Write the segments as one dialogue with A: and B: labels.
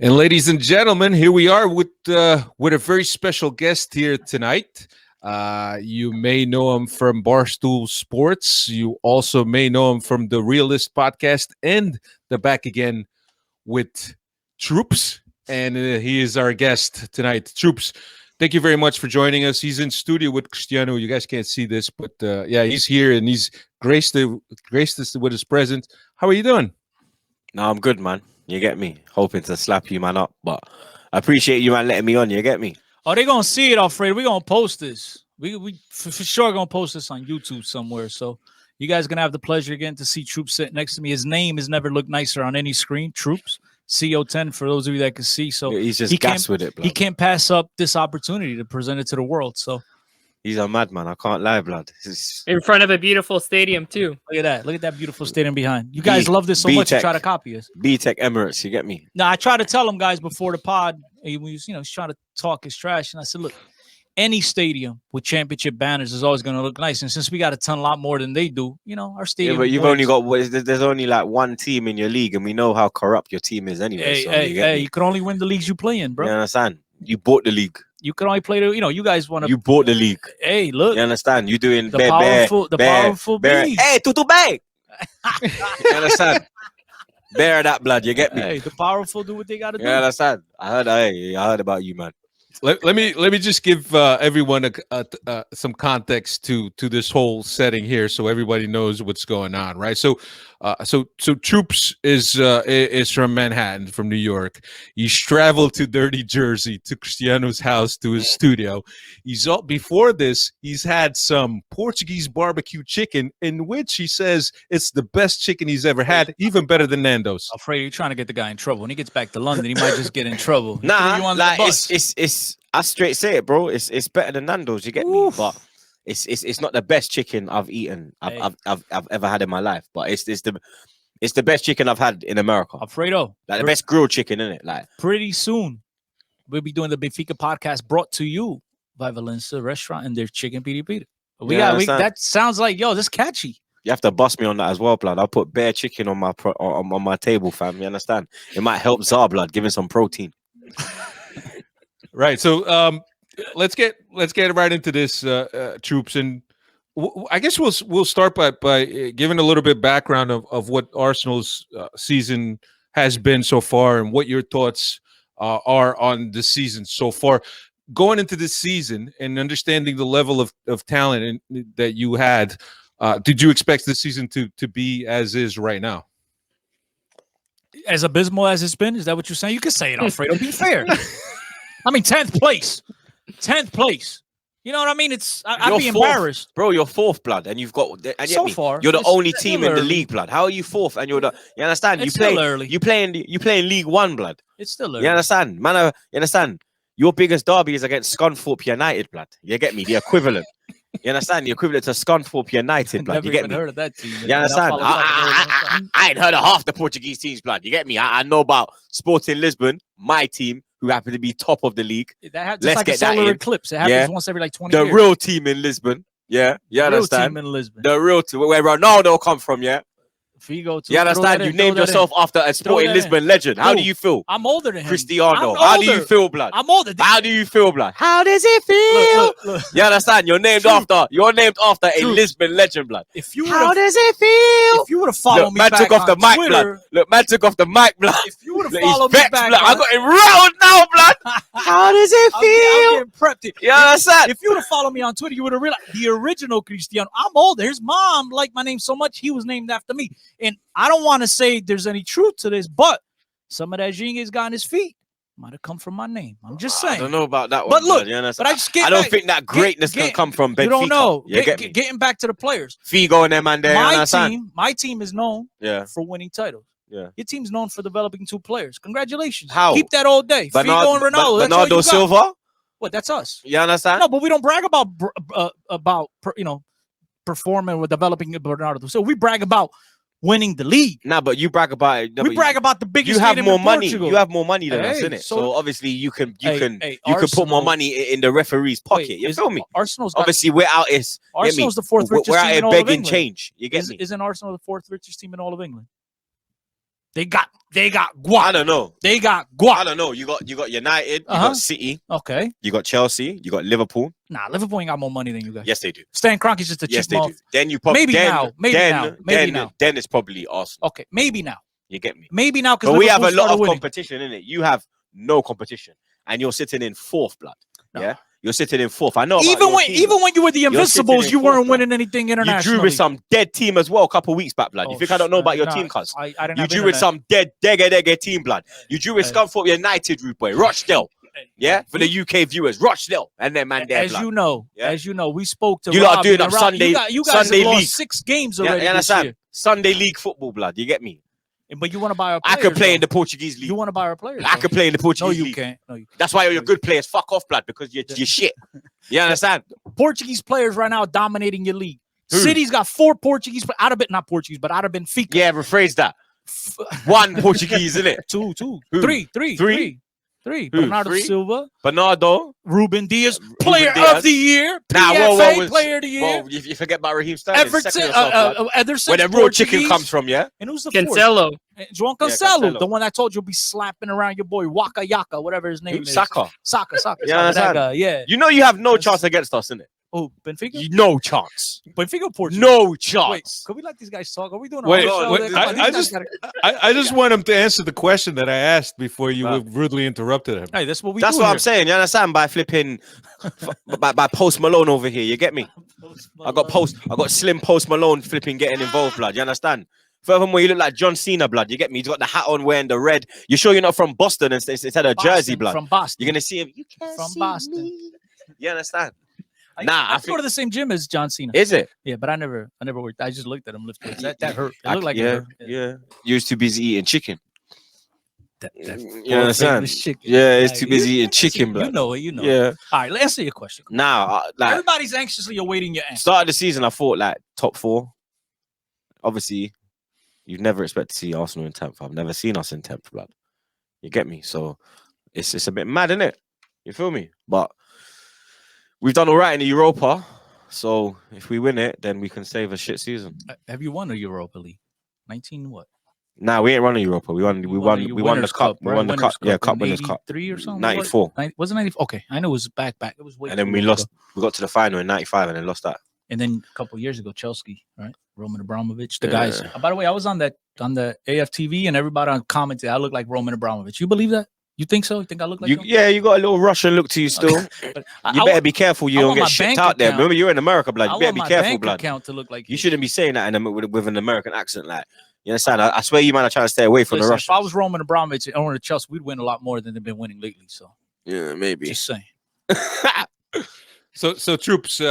A: And ladies and gentlemen, here we are with a very special guest here tonight. You may know him from Barstool Sports. You also may know him from the Realist podcast and the Back Again with Troopz. And he is our guest tonight. Troopz, thank you very much for joining us. He's in studio with Cristiano. You guys can't see this, but yeah, he's here and he's graced us with his presence. How are you doing?
B: No, I'm good, man. You get me? Hoping to slap you, man, up. But I appreciate you, man, letting me on. You get me?
C: Oh, they're going to see it, Alfredo. We're going to post this. We for sure going to post this on YouTube somewhere. So you guys going to have the pleasure again to see Troopz sit next to me. His name has never looked nicer on any screen. Troopz, CO10, for those of you that can see. So
B: he's just gassed with it, blood.
C: He can't pass up this opportunity to present it to the world. So
B: he's a madman. I can't lie, blood.
D: In front of a beautiful stadium, too.
C: Look at that. Look at that beautiful stadium behind. You guys love this so much, you try to copy us.
B: B-Tech Emirates, you get me?
C: Now, I try to tell him, guys, before the pod, he was, he's trying to talk his trash. And I said, look, any stadium with championship banners is always going to look nice. And since we got a lot more than they do, our stadium.
B: Yeah, but you've only got, there's only like one team in your league, and we know how corrupt your team is anyway.
C: You can only win the leagues you play in, bro.
B: You understand? You bought the league.
C: You can only play you guys want to.
B: You bought the league.
C: Hey, look.
B: You understand? You doing
C: the powerful bees.
B: Hey, tutu bang. You understand? Bear that blood. You get me?
C: Hey, the powerful do what they got to do.
B: You understand? I heard about you, man.
A: Let me just give everyone some context to this whole setting here, so everybody knows what's going on, right? So Troopz is from Manhattan, from New York. He's traveled to Dirty Jersey, to Cristiano's house, to his studio. Before this, he's had some Portuguese barbecue chicken, in which he says it's the best chicken he's ever had, even better than Nando's.
C: Afraid you're trying to get the guy in trouble. When he gets back to London, he might just get in trouble.
B: Nah, like it's I straight say it, bro. It's better than Nando's. You get me? But it's not the best chicken I've eaten. I've ever had in my life. But it's the best chicken I've had in America.
C: Alfredo,
B: like the best grilled chicken, in it. Like
C: pretty soon, we'll be doing the Benfica podcast brought to you by Valencia Restaurant and their chicken piri piri. That sounds like this catchy.
B: You have to bust me on that as well, blood. I'll put bare chicken on my table, fam. You understand? It might help Zar, blood, giving some protein.
A: Right. So let's get right into this, Troopz, and I guess we'll start by giving a little bit background of what Arsenal's season has been so far and what your thoughts are on the season so far. Going into this season and understanding the level of talent that you had, did you expect this season to be as is right now?
C: As abysmal as it's been? Is that what you're saying? You can say it, Alfredo. Be fair. I mean, 10th place. 10th place. You know what I mean? I'd be embarrassed.
B: Bro, you're fourth, blood, and you've got
C: so far.
B: You're the only team in the league, blood. How are you fourth? And you're you understand?
C: It's still early.
B: You playing League One, blood.
C: It's still early.
B: You understand? Man, you understand? Your biggest derby is against Scunthorpe United, blood. You get me? The equivalent. You understand? The equivalent to Scunthorpe United, blood. You get me?
C: Heard of that team.
B: You understand? I ain't heard of half the Portuguese teams, blood. You get me? I know about Sporting Lisbon, my team, who happen to be top of the league.
C: Let's like get a solar eclipse. It happens once every like 20
B: years.
C: The
B: real team in Lisbon. Yeah. You understand?
C: The real team in Lisbon.
B: The real team. Where Ronaldo come from, yeah?
C: Figo too.
B: You understand? You named yourself after a Sporting Lisbon legend. How do you feel?
C: I'm older than him.
B: Cristiano. How do you feel, blood?
C: I'm older than
B: How do you feel, blood? How does it feel? Look. You understand? You're named after a Lisbon legend, blood. How does it feel?
C: If you would have followed me
B: man
C: back
B: took off the mic, blood. Look, man took off the mic, blood.
C: If you would have followed me back,
B: blood. I got him rattled now, blood. How does it feel?
C: I'm getting prepped.
B: You understand?
C: If you would have followed me on Twitter, you would have realized the original Cristiano. I'm older. His mom liked my name so much, he was named after me. And I don't want to say there's any truth to this, but some of that Gingi's got on his feet might have come from my name. I'm just saying.
B: I don't know about that one.
C: But look,
B: but I don't think that greatness can come from Benfica.
C: You don't know.
B: Getting
C: back to the players.
B: Figo and them and there.
C: My team is known for winning titles.
B: Yeah.
C: Your team's known for developing two players. Congratulations.
B: How?
C: Keep that all day. Figo and Ronaldo.
B: Bernardo Silva?
C: What? That's us.
B: You understand?
C: No, but we don't brag about performing or developing Bernardo. So we brag about winning the league.
B: Nah, but you brag about it.
C: We brag about the biggest.
B: You have more money.
C: Portugal.
B: You have more money than us, innit? So obviously you can put more money in the referee's pocket. You feel me?
C: Arsenal's
B: obviously we're out.
C: Arsenal's the fourth richest team in all of England.
B: Change. You get me?
C: Isn't Arsenal the fourth richest team in all of England? They got guap.
B: I don't know.
C: They got
B: I
C: guap.
B: don't know. You got United, you
C: Uh-huh.
B: got City,
C: Okay.
B: you got Chelsea, you got Liverpool.
C: Nah, Liverpool ain't got more money than you guys.
B: Yes, they do.
C: Stan Kroenke's just a
B: Yes,
C: chick
B: they do.
C: mouth.
B: Then you probably
C: Maybe now.
B: Then it's probably Arsenal.
C: Okay, maybe now.
B: You get me?
C: Maybe now because
B: But we have a lot of competition in it. You have no competition, and you're sitting in fourth, blood.
C: No.
B: Yeah, you're sitting in fourth. I know. about
C: Even
B: your
C: when
B: team,
C: when you were the
B: You're
C: Invincibles,
B: sitting
C: you
B: in
C: weren't
B: fourth,
C: winning anything
B: you
C: internationally.
B: drew with some dead team as well a couple of weeks back, blood. You
C: Oh,
B: think I don't know about your
C: nah,
B: team, cuz?
C: I didn't
B: You
C: have
B: drew with
C: internet.
B: some dead degger team, blood. You drew with Scunthorpe United, rude boy, Rochdale. Yeah, for the UK viewers, Rochdale, and then man, there,
C: As
B: blood.
C: you know, we spoke to
B: You lot
C: Robbie,
B: doing up
C: and Rob-
B: Sunday-
C: You guys
B: Sunday
C: have lost
B: league.
C: 6 games
B: Yeah,
C: already
B: you
C: this
B: understand?
C: year.
B: Sunday league football, blood. You get me?
C: But you want to buy our
B: I
C: players.
B: could play in
C: though.
B: the Portuguese league.
C: You want to buy our players.
B: I
C: though.
B: could play in the
C: No,
B: Portuguese
C: you
B: league.
C: can't. No, you can't.
B: That's why you're good players. Fuck off, blood, because you're shit. You understand?
C: Portuguese players right now are dominating your league.
B: Who?
C: City's got 4 Portuguese, but out of it, not Portuguese, but out of Benfica.
B: Yeah, rephrase that. One Portuguese, isn't it?
C: Two,
B: Who?
C: three.
B: Who?
C: Bernardo
B: Three?
C: Silva,
B: Bernardo.
C: Ruben Diaz,
B: Ruben
C: player
B: Diaz.
C: of the year.
B: Nah,
C: PFA
B: whoa.
C: player of the year.
B: Well, you forget about Raheem Sterling.
C: Everton,
B: Second yourself, blood.
C: Ederson,
B: Where the real chicken comes from, yeah?
C: And who's the fourth?
D: Cancelo.
C: João
B: Yeah,
C: Cancelo,
B: Cancelo.
C: the one I told you will be slapping around your boy Waka Yaka, whatever his name
B: Who?
C: is.
B: Saka.
C: Saka.
B: You
C: That
B: understand?
C: guy, yeah.
B: You know you have no
C: That's-
B: chance against us, innit?
C: Oh, Benfica?
B: No chance.
C: Benfica, Portugal.
B: No
C: Wait,
B: chance.
C: can we let these guys talk? Are we doing a
A: Wait,
C: whole show?
A: wait,
C: Come on, these
A: I
C: guys
A: just-
C: gotta-
A: I just want him to answer the question that I asked before you
B: Wow.
A: rudely interrupted him.
C: Hey, that's what we
B: That's
C: do
B: what
C: here.
B: I'm saying. You understand? By flipping, by Post Malone over here. You get me? I got slim Post Malone flipping getting involved, blood. You understand? Furthermore, you look like John Cena, blood. You get me? He's got the hat on, wearing the red. You sure you're not from Boston and it's had a jersey, blood?
C: From Boston.
B: You're gonna see him. You can't
C: From
B: see
C: Boston.
B: me. You understand?
C: I
B: I
C: go to the same gym as John Cena.
B: Is it?
C: Yeah, but I never worked. I just looked at him lift weights. That hurt. It looked like
B: yeah,
C: it hurt.
B: yeah. You was too busy eating chicken.
C: That
B: You understand?
C: chicken.
B: Yeah, it's
C: Like,
B: too busy eating
C: you
B: chicken, blood.
C: You know it. You know. It.
B: Yeah.
C: All right, let's answer your question.
B: Now, like
C: Everybody's anxiously awaiting your answer.
B: start of the season, I thought like top 4. Obviously, you'd never expect to see Arsenal in 10th. I've never seen us in 10th, blood. You get me? So it's a bit mad, isn't it? You feel me? But we've done all right in the Europa. So if we win it, then we can save a shit season.
C: Have you won a Europa League? 19 what?
B: Nah, we ain't running Europa. We won the
C: Winners'
B: cup. We
C: right?
B: won the
C: Winners'
B: cup. Yeah,
C: in
B: cup winners cup.
C: 83 or something.
B: 94.
C: Was it 94? Okay, I know it was back. It was way.
B: And then
C: too
B: we
C: long
B: lost.
C: ago.
B: We got to the final in 95 and then lost that.
C: And then a couple of years ago, Chelsea, right? Roman Abramovich, the
B: Yeah.
C: guys. By the way, I was on the AFTV and everybody commented, I look like Roman Abramovich. You believe that? You think so? You think I look like him?
B: Yeah, you got a little Russian look to you still.
C: But
B: You better be careful you
C: I
B: don't
C: want
B: get
C: my
B: shipped
C: bank
B: out there.
C: account.
B: Remember, you're in America, blood.
C: I
B: You better
C: want
B: be
C: my
B: careful,
C: bank
B: blood.
C: account to look like
B: You
C: his.
B: shouldn't be saying that with an American accent, like you understand. I swear you might have tried to stay away from
C: Listen,
B: the
C: if I
B: Russians.
C: was Roman Abramovich and owner of Chelsea, we'd win a lot more than they've been winning lately. So
B: Yeah, maybe.
C: just saying.
A: So Troopz,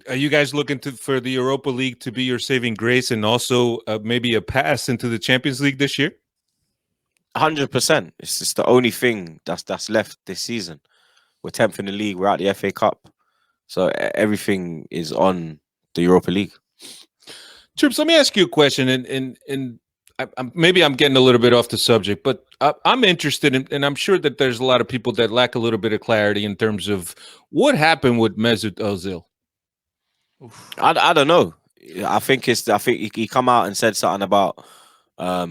A: are you guys looking for the Europa League to be your saving grace and also maybe a pass into the Champions League this year?
B: 100%. It's just the only thing that's left this season. We're 10th in the league. We're out the FA Cup, so everything is on the Europa League.
A: Troopz, let me ask you a question, and maybe I'm getting a little bit off the subject, but I'm interested in, and I'm sure that there's a lot of people that lack a little bit of clarity in terms of what happened with Mesut Ozil.
B: I don't know. I think he come out and said something about I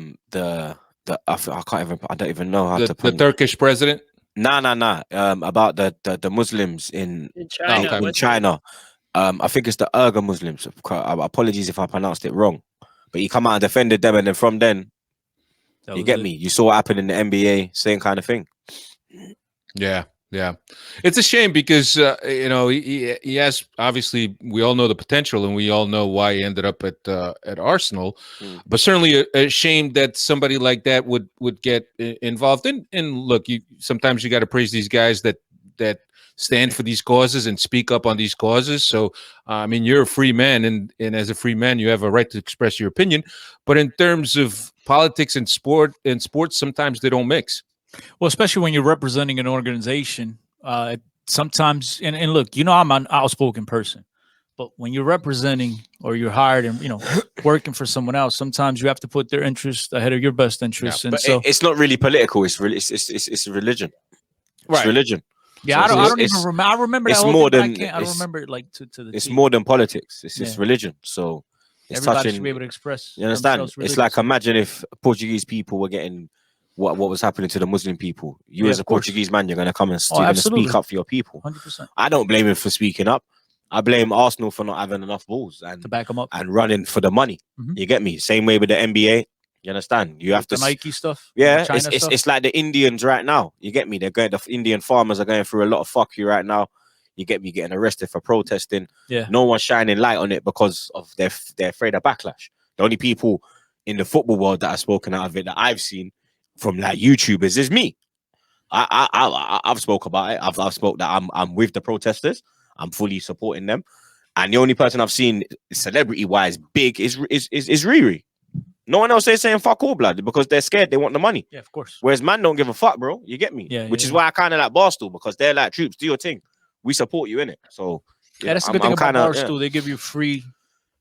B: don't even know how
A: The
B: to put it.
A: Turkish president.
B: Nah. About the Muslims in
D: China.
A: Okay.
B: in China. I think it's the Uyghur Muslims. Apologies if I pronounced it wrong. But he come out and defended them, and then from then, you get me. You saw what happened in the NBA, same kind of thing.
A: Yeah. It's a shame because he has, obviously we all know the potential and we all know why he ended up at Arsenal, but certainly a shame that somebody like that would get involved in. And look, sometimes you got to praise these guys that stand for these causes and speak up on these causes. So I mean, you're a free man, and as a free man, you have a right to express your opinion. But in terms of politics and sports, sometimes they don't mix.
C: Well, especially when you're representing an organization, sometimes, and look, I'm an outspoken person, but when you're representing or you're hired and, working for someone else, sometimes you have to put their interest ahead of your best interest.
B: Yeah,
C: and
B: but
C: so,
B: it's not really political. It's religion.
A: Right.
B: It's religion.
C: yeah,
B: So
C: I don't
B: it's-
C: even remember. I remember that
B: it's
C: whole
B: more
C: thing, but
B: than-
C: I don't
B: it's-
C: remember it like to the
B: It's
C: T.
B: more than politics. It's just
C: Yeah.
B: religion. So
C: Everybody should be able to express.
B: You understand?
C: themselves
B: It's like
C: religiously.
B: imagine if Portuguese people were getting what was happening to the Muslim people. You
C: Yeah,
B: as a
C: of course.
B: Portuguese man, you're gonna come and
C: Oh,
B: you're gonna
C: absolutely.
B: speak up for your people.
C: 100%
B: I don't blame him for speaking up. I blame Arsenal for not having enough balls and
C: to back them up.
B: running for the money.
C: Mhm.
B: You get me? Same way with the NBA. You understand? You have
C: The
B: to
C: Nike stuff.
B: yeah,
C: China
B: it's
C: stuff.
B: it's like the Indians right now. You get me? The Indian farmers are going through a lot of fuck you right now. You get me? Getting arrested for protesting.
C: Yeah.
B: No one's shining light on it because of they're afraid of backlash. The only people in the football world that have spoken out of it that I've seen from like YouTubers is me. I've spoke about it. I've spoke that I'm with the protesters. I'm fully supporting them. And the only person I've seen celebrity wise big is Riri. No one else is saying fuck all, blood, because they're scared. They want the money.
C: Yeah, of course.
B: Whereas man don't give a fuck, bro. You get me?
C: Yeah,
B: Which is
C: yeah.
B: why I kind of like Barstool, because they're like, Troopz, do your thing. We support you in it. So
C: Yeah, that's the good thing about Barstool. They give you free.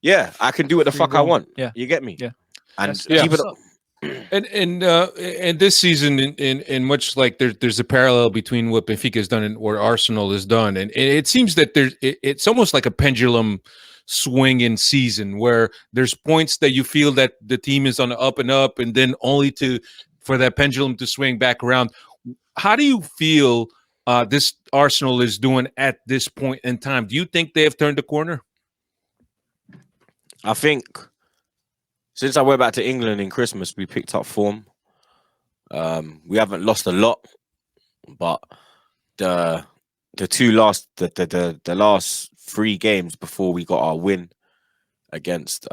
B: Yeah, I can do what the
C: Free
B: fuck I
C: roam.
B: want.
C: Yeah.
B: You get me?
C: Yeah.
B: And
C: That's
B: keep it
C: what's
B: up.
C: up.
A: And this season, in much like there's a parallel between what Benfica has done and what Arsenal has done, and it seems that it's almost like a pendulum swing in season where there's points that you feel that the team is on the up and up, and then only for that pendulum to swing back around. How do you feel this Arsenal is doing at this point in time? Do you think they have turned the corner?
B: I think since I went back to England in Christmas, we picked up form. We haven't lost a lot, but the last 3 games before we got our win against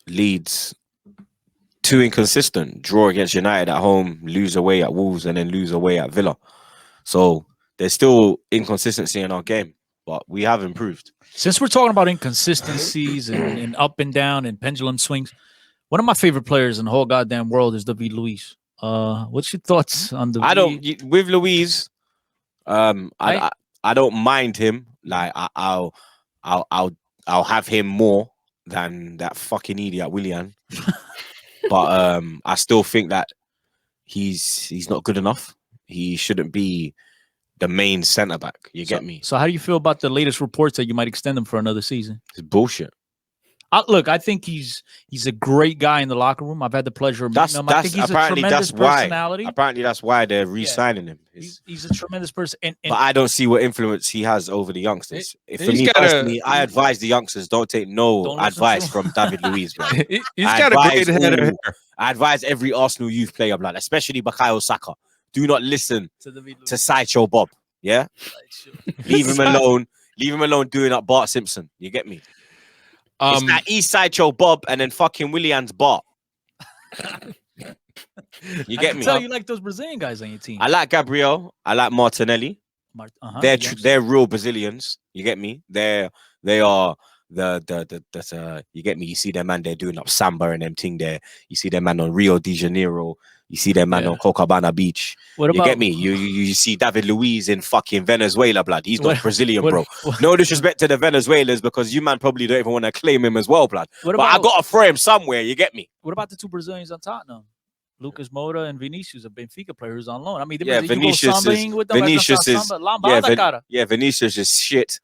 B: Leeds, too inconsistent. Draw against United at home, lose away at Wolves, and then lose away at Villa. So there's still inconsistency in our game, but we have improved.
C: Since we're talking about inconsistencies and up and down and pendulum swings, one of my favorite players in the whole goddamn world is David Luiz. What's your thoughts on the?
B: With Luiz. I don't mind him. Like I'll have him more than that fucking idiot Willian. But I still think that he's not good enough. He shouldn't be the main centre back. You get me?
C: So how do you feel about the latest reports that you might extend him for another season?
B: It's bullshit.
C: Look, I think he's a great guy in the locker room. I've had the pleasure of meeting him. I think he's a tremendous personality.
B: Apparently, that's why they're re-signing him.
C: He's a tremendous person.
B: But I don't see what influence he has over the youngsters. For me personally, I advise the youngsters don't take advice from David Luiz.
A: He's got a great head of hair.
B: I advise every Arsenal youth player, blood, especially Bukayo Saka. Do not listen to Sideshow Bob. Yeah, leave him alone. Leave him alone doing up Bart Simpson. You get me? It's that East Sideshow Bob and then fucking Willian's Bart. You get me?
C: Tell you like those Brazilian guys on your team.
B: I like Gabriel. I like Martinelli. They're real Brazilians. You get me? They are the you get me? You see them man, they're doing up samba and them thing there. You see them man on Rio de Janeiro. You see them man on Copacabana Beach. You get me? You see David Luiz in fucking Venezuela, blood. He's not Brazilian, bro. No disrespect to the Venezuelans, because you man probably don't even want to claim him as well, blood. But I got to throw him somewhere. You get me?
C: What about the 2 Brazilians on Tottenham? Lucas Moura and Vinicius, a Benfica player who's on loan. I mean, Vinicius
B: is shit,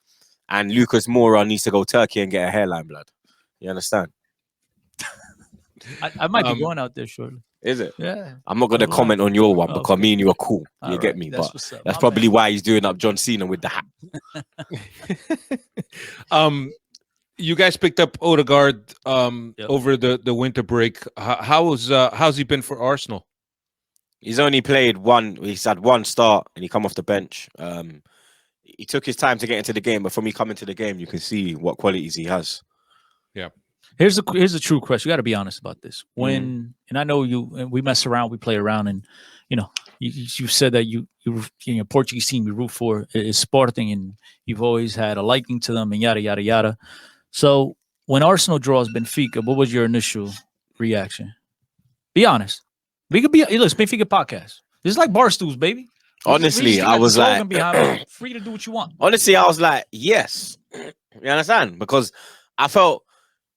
B: and Lucas Moura needs to go Turkey and get a hairline, blood. You understand?
C: I might be going out there shortly.
B: Is it?
C: Yeah.
B: I'm not going to comment on your one because me and you are cool. You get me? But that's probably why he's doing up John Cena with the hat.
A: You guys picked up Odegaard over the winter break. How's he been for Arsenal?
B: He's only played one. He's had one start and he come off the bench. He took his time to get into the game, but from he coming to the game, you can see what qualities he has.
A: Yeah.
C: Here's a true question. You got to be honest about this. And I know we mess around, we play around, and you said that you in your Portuguese team you root for is Sporting, and you've always had a liking to them, and yada yada yada. So when Arsenal draws Benfica, what was your initial reaction? Be honest. We could be look, Benfica podcast. This is like Barstool's, baby.
B: Honestly, I was like,
C: free to do what you want.
B: Honestly, I was like, yes. You understand? Because I felt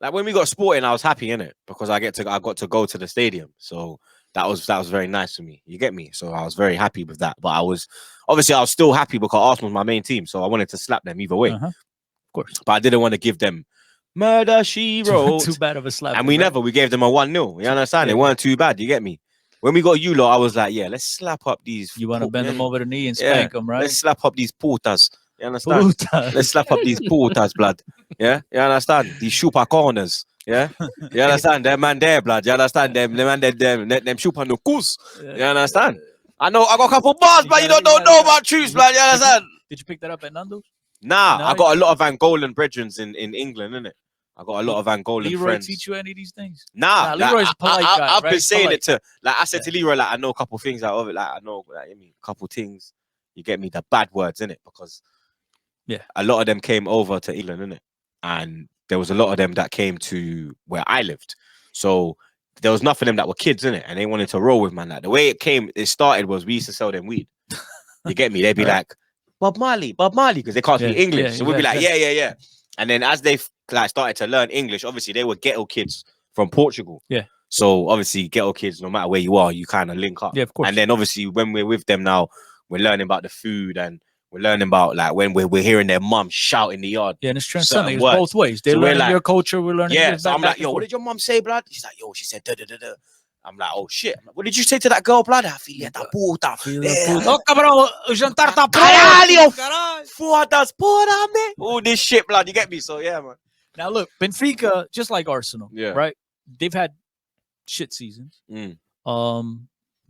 B: like when we got Sporting, I was happy in it because I got to go to the stadium. So that was very nice for me. You get me? So I was very happy with that. But I was still happy because Arsenal was my main team. So I wanted to slap them either way.
C: Of course.
B: But I didn't want to give them Murder She Wrote.
C: Too bad of a slap.
B: And we gave them a 1-0. You understand?
C: Yeah,
B: They weren't too bad. You get me? When we got you lot, I was like, yeah, let's slap up these.
C: You want to bend them over the knee and
B: Yeah,
C: spank them, right?
B: let's slap up these porters. You understand? Let's slap up these porters, blood. Yeah, you understand? These super corners. Yeah, you understand? Them man there, blood. You understand? Them man them super no goose. You understand? I know I got a couple bars, but you don't know about Troopz, blood. You understand?
C: Did you pick that up at Nando's?
B: Nah,
C: No,
B: I got a lot of Angolan brethren in England, innit? I got a lot of Angolan
C: Leroy
B: friends.
C: teach you any of these things?
B: Nah,
C: Leroy's a polite guy.
B: I've been saying
C: polite.
B: it to, like, I said to Leroy, like, I know a couple things out of it. Like, I know, like, I mean, a couple things. You get me? The bad words, innit? Because a lot of them came over to England, innit? And there was a lot of them that came to where I lived. So there was enough of them that were kids, innit? And they wanted to roll with, man. Like, the way it started was we used to sell them weed. You get me? They'd be like, Bob Marley, because they can't speak English. So we'd be like, yeah. And then as they like started to learn English, obviously they were ghetto kids from Portugal.
C: Yeah.
B: So obviously ghetto kids, no matter where you are, you kind of link up.
C: Yeah, of course.
B: And then obviously when we're with them now, we're learning about the food and we're learning about like when we're hearing their mum shout in the yard.
C: Yeah, and it's transcending. It's
B: words.
C: both ways. They're
B: So
C: learning
B: like,
C: your culture. We're learning.
B: Yeah.
C: yours,
B: So I'm
C: back
B: like,
C: and
B: yo, what
C: forth.
B: did your mum say, blood? She's like, yo, she said da da da da. I'm like, oh shit. Like, what did you say to that girl, blood? Filha da puta.
C: Oh, cabrão, o jantar tá
B: Caralho!
C: Caralho.
B: Foda-se, porra, man. All this shit, blood. You get me? So yeah, man.
C: Now look, Benfica, just like Arsenal,
B: Yeah.
C: right? They've had shit seasons.
B: Mm.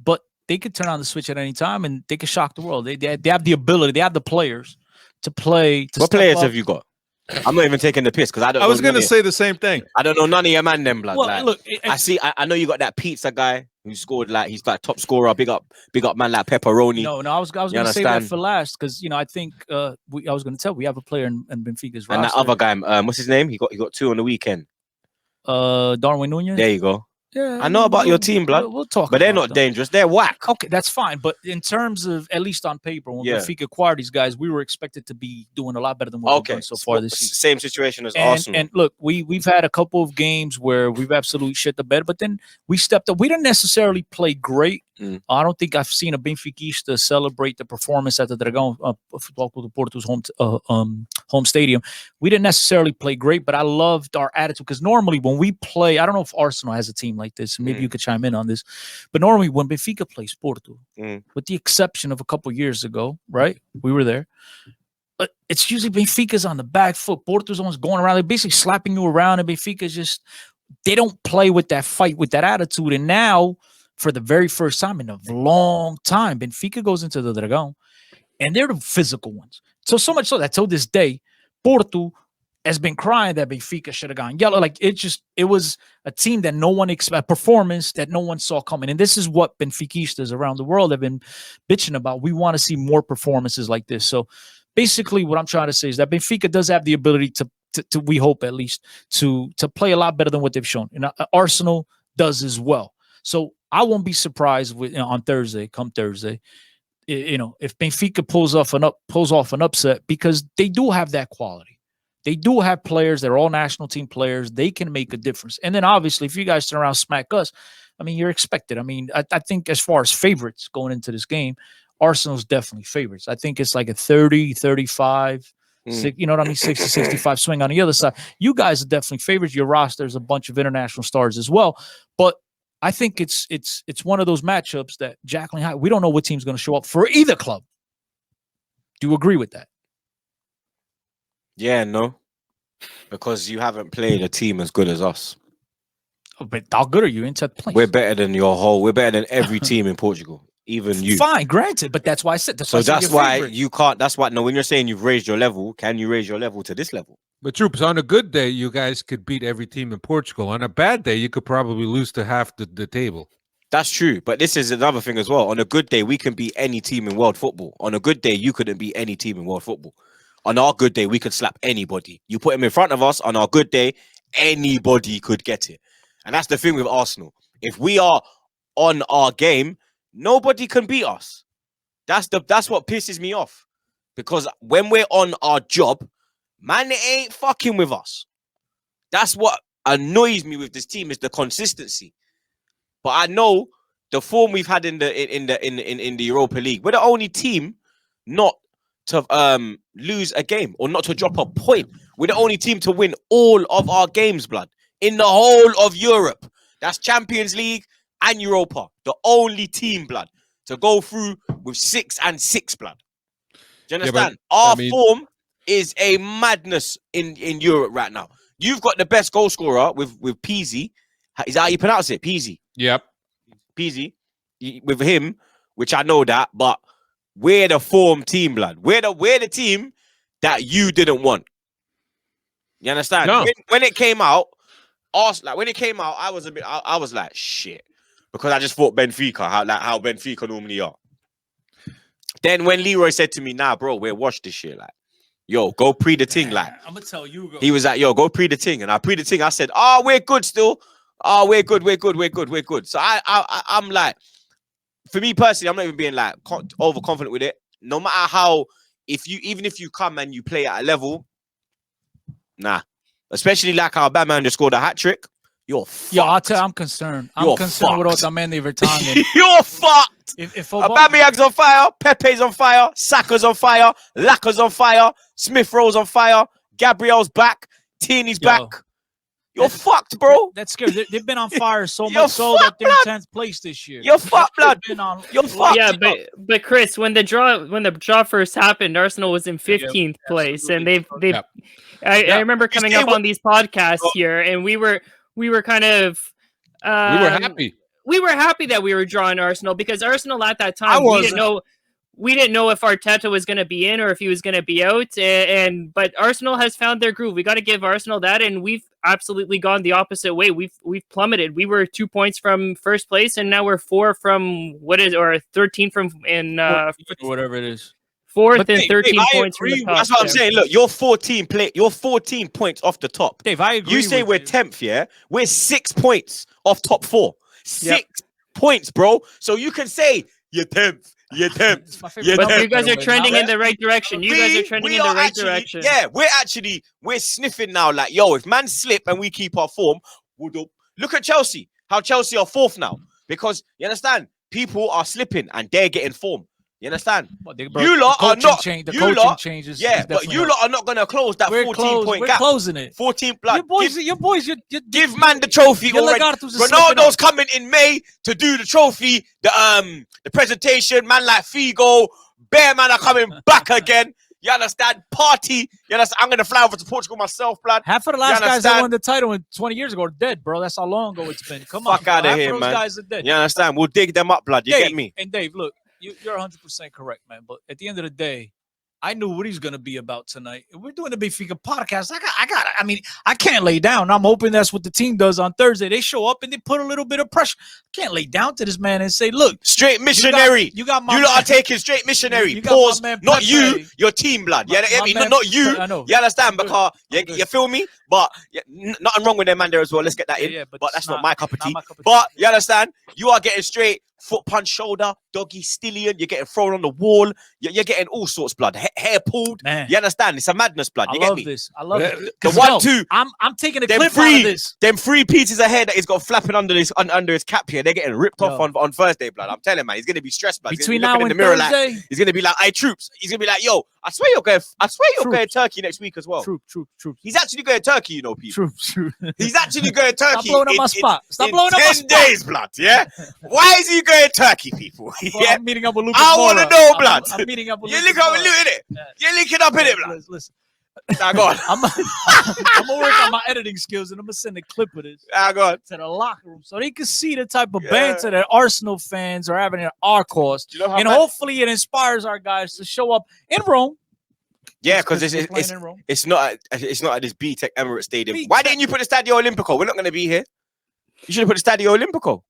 C: But they could turn on the switch at any time and they could shock the world. They have the ability, they have the players to play.
B: What players have you got? I'm not even taking the piss because I don't.
A: I was
B: going to
A: say the same thing.
B: I don't know none of your man them, blood.
C: Well,
B: like,
C: look,
B: I know you got that pizza guy who scored like he's like top scorer. Big up man like Pepperoni.
C: No, I was going to say that for last because I think I was going to tell we have a player in Benfica's roster.
B: And that other guy, what's his name? He got 2 on the weekend.
C: Darwin Nunez.
B: There you go.
C: Yeah,
B: I know about your team, blood.
C: We'll talk.
B: But they're not dangerous. They're whack.
C: Okay, that's fine. But in terms of, at least on paper, when Benfica acquired these guys, we were expected to be doing a lot better than what we've done so far this season.
B: Same situation as Arsenal.
C: And look, we've had a couple of games where we've absolutely shit the bed, but then we stepped up. We didn't necessarily play great. I don't think I've seen a Benfiquista celebrate the performance at the Dragão Futebol Clube do Porto's home stadium. We didn't necessarily play great, but I loved our attitude because normally when we play, I don't know if Arsenal has a team like this. Maybe you could chime in on this, but normally when Benfica plays Porto, with the exception of a couple years ago, right? We were there. But it's usually Benfica's on the back foot. Porto's almost going around. They're basically slapping you around, and Benfica's just they don't play with that fight, with that attitude. And now, for the very first time in a long time, Benfica goes into the Dragão, and they're the physical ones. So much so that till this day, Porto has been crying that Benfica should have gone yellow. Like it was a team that no one expected, performance that no one saw coming. And this is what Benfiquistas around the world have been bitching about. We want to see more performances like this. So basically what I'm trying to say is that Benfica does have the ability to we hope at least, to play a lot better than what they've shown. And Arsenal does as well. So I won't be surprised on Thursday, come Thursday, if Benfica pulls off an upset, because they do have that quality. They do have players that are all national team players. They can make a difference. And then obviously, if you guys turn around and smack us, I mean, you're expected. I mean, I think as far as favorites going into this game, Arsenal's definitely favorites. I think it's like a 30, 35, 60, you know what I mean? 60, 65 swing on the other side. You guys are definitely favorites. Your roster is a bunch of international stars as well. But I think it's one of those matchups that Jacqueline High, we don't know what team's going to show up for either club. Do you agree with that?
B: Yeah, no. Because you haven't played a team as good as us.
C: Oh, but how good are you in 10th place?
B: We're better than we're better than every team in Portugal. Even you.
C: Fine, granted, but that's why I said
B: so that's why you can't. That's why when you're saying you've raised your level, can you raise your level to this level?
A: But Troopz, on a good day, you guys could beat every team in Portugal. On a bad day, you could probably lose to half the table.
B: That's true, but this is another thing as well. On a good day, we can beat any team in world football. On a good day, you couldn't beat any team in world football. On our good day, we could slap anybody. You put him in front of us, on our good day, anybody could get it. And that's the thing with Arsenal. If we are on our game, nobody can beat us. That's what pisses me off. Because when we're on our job, man, they ain't fucking with us. That's what annoys me with this team, is the consistency. But I know the form we've had in the Europa League, we're the only team not to lose a game or not to drop a point. We're the only team to win all of our games, blood, in the whole of Europe. That's Champions League and Europa. The only team, blood, to go through with 6-6, blood. Do you understand? Our form is a madness in Europe right now. You've got the best goal scorer with Peasy. Is that how you pronounce it? Peasy.
A: Yep.
B: Peasy. With him, which I know that, but we're the form team, blood. We're the team that you didn't want. You understand?
A: No.
B: When it came out, I was like, shit. Because I just thought Benfica, how Benfica normally are. Then when Leroy said to me, nah, bro, we're washed this year. Like, yo, go pre the ting. Like,
C: I'm gonna tell you.
B: He was like, yo, go pre the ting. And I pre the ting. I said, we're good still. We're good. So I'm like, for me personally, I'm not even being like overconfident with it. No matter how, even if you come and you play at a level, nah. Especially like how Batman just scored a hat trick. You're fucked.
C: Yo, I'll tell you, I'm concerned. I'm concerned with Otamendi Vertonghen.
B: You're fucked.
C: If
B: Aubameyang's on fire, Pepe's on fire, Saka's on fire, Laka's on fire, Smith Rowe's on fire, Gabriel's back, Tierney's back. You're fucked, bro.
C: That's scary. They've been on fire so much so that they're in 10th place this year.
B: You're fucked, blood. You're fucked.
D: Yeah, but Chris, when the draw first happened, Arsenal was in 15th place, and I remember coming up on these podcasts here, and we were kind of
A: we were happy.
D: We were happy that we were drawing Arsenal because Arsenal at that time we didn't know if Arteta was going to be in or if he was going to be out. But Arsenal has found their groove. We got to give Arsenal that, and we've absolutely gone the opposite way. We've plummeted. We were 2 points from first place, and now we're 4 from 13 from
C: whatever it is.
D: Fourth and 13 points from the top.
B: That's what I'm saying. Look, you're 14 points off the top.
C: Dave, I agree.
B: You say we're 10th, yeah? We're 6 points off top 4. 6 points, bro. So you can say you're 10th. You're 10th.
D: But you guys are trending in the right direction. Yeah,
B: we're sniffing now. Like, yo, if man slip and we keep our form, look at Chelsea. How Chelsea are 4th now. Because, you understand, people are slipping and they're getting form. You understand? You lot are not.
C: The coaching changes.
B: Yeah, but you lot are not going to close that 14-point gap.
C: We're closing it.
B: 14 blood.
C: Your boys.
B: Give man the trophy already. Ronaldo's coming in May to do the trophy, the presentation. Man like Figo, Bear man are coming back again. You understand? Party. You understand? I'm going to fly over to Portugal myself, blood.
C: Half of the last guys that won the title 20 years ago are dead, bro. That's how long ago it's been. Come on.
B: Fuck out of here, man.
C: Those guys are dead.
B: You understand? We'll dig them up, blood. You get me?
C: And Dave, look. You're 100% correct, man. But at the end of the day, I knew what he's going to be about tonight. We're doing the Benfica podcast. I can't lay down. I'm hoping that's what the team does on Thursday. They show up and they put a little bit of pressure. I can't lay down to this man and say, look.
B: Straight missionary.
C: You lot
B: are taking straight missionary. Pause. Not you, your team, blood. Not you.
C: I know.
B: You understand? Because, you feel me? But nothing wrong with them, man, there as well. Let's get that in. But that's not my cup of tea. But you understand? You are getting straight foot punch, shoulder, doggy, stillion. You're getting thrown on the wall. You're getting all sorts, blood. Hair pulled. Man. You understand? It's a madness, blood. You get me?
C: I love this.
B: The 1-2.
C: I'm taking a clip out of this.
B: Them 3 pieces of hair that he's got flapping under his cap here. They're getting ripped off on Thursday, blood. I'm telling man, he's gonna be stressed, blood.
C: Between now and Thursday,
B: he's gonna be like, "Hey, Troopz." He's gonna be like, "Yo, I swear you're going to Turkey next week as well."
C: Troopz.
B: He's actually going to Turkey, you know, people.
C: Troopz.
B: He's actually going to Turkey.
C: Stop blowing up my spot. Stop blowing up my spot.
B: 10 days, blood. Yeah. Why is he going to Turkey, people?
C: Yeah. I'm meeting up with Lucas.
B: I want to know, blood.
C: I'm meeting up with.
B: You're linking up with Luke, innit? You're linking up in it, blood.
C: Listen.
B: Now go on.
C: I'm gonna work on my editing skills, and I'm gonna send a clip of this
B: go on.
C: to the locker room so they can see the type of banter that Arsenal fans are having at our cost, and hopefully it inspires our guys to show up in Rome.
B: Yeah, because it's not at this BTEC Emirates Stadium. Why didn't you put the Stadio Olimpico? We're not going to be here. You should have put the Stadio Olimpico.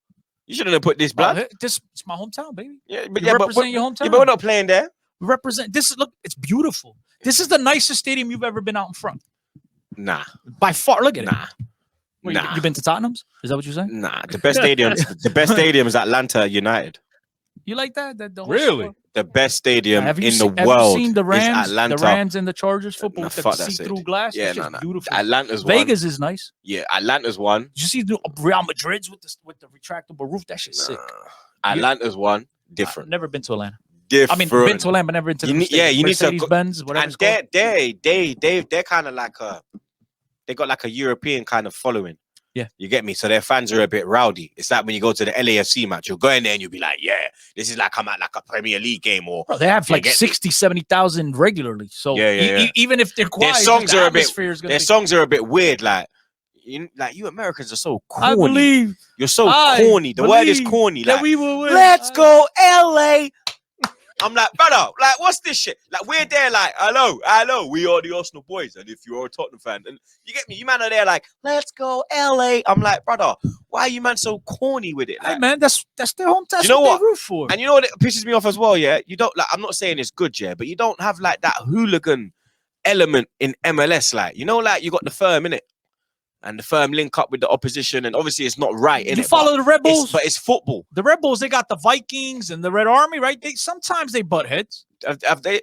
B: You shouldn't have put this, blood.
C: It's my hometown, baby.
B: Yeah,
C: represent your hometown.
B: Yeah, but we're not playing there.
C: Represent this. Look, it's beautiful. This is the nicest stadium you've ever been out in front.
B: Nah,
C: by far. Look at it.
B: Nah.
C: You been to Tottenham's? Is that what you're saying?
B: Nah, the best stadium is Atlanta United.
C: You like that?
B: Really? The best stadium in the world.
C: Have you seen the Rams?
B: Is Atlanta.
C: The Rams and the Chargers football with the see-through glass.
B: Yeah,
C: beautiful.
B: Atlanta's one.
C: Vegas is nice.
B: Yeah, Atlanta's one.
C: Did you see the Real Madrid's with the retractable roof? That shit's sick.
B: Atlanta's one. Different.
C: I've never been to Atlanta.
B: different.
C: I mean, been to Lamb, but never into the
B: you need to go.
C: Benz, whatever.
B: And they're kind of like they got like a European kind of following.
C: Yeah,
B: you get me. So their fans are a bit rowdy. It's like when you go to the LAFC match, you'll go in there and you'll be like, yeah, this is like I'm at like a Premier League game, or
C: bro, they have like 60, 70,000 regularly. So even if they're quiet,
B: their songs are a bit weird. Like you Americans are so corny.
C: I believe
B: you're so corny. The word is corny. Like,
C: we will win.
B: Let's go LA. I'm like, brother, like, what's this shit? Like, we're there, like, hello, we are the Arsenal boys. And if you're a Tottenham fan, and you get me, you man are there, like, let's go LA. I'm like, brother, why are you man so corny with it? Like,
C: hey, man, that's their home. That's
B: you know what
C: they root for.
B: And you know what it pisses me off as well, yeah? You don't, like, I'm not saying it's good, yeah, but you don't have, like, that hooligan element in MLS. Like, you know, like, you got the firm, innit? And the firm link up with the opposition, and obviously it's not right.
C: You follow the Red Bulls,
B: but it's football.
C: The Red Bulls, they got the Vikings and the Red Army, right? Sometimes they butt heads.
B: Have they?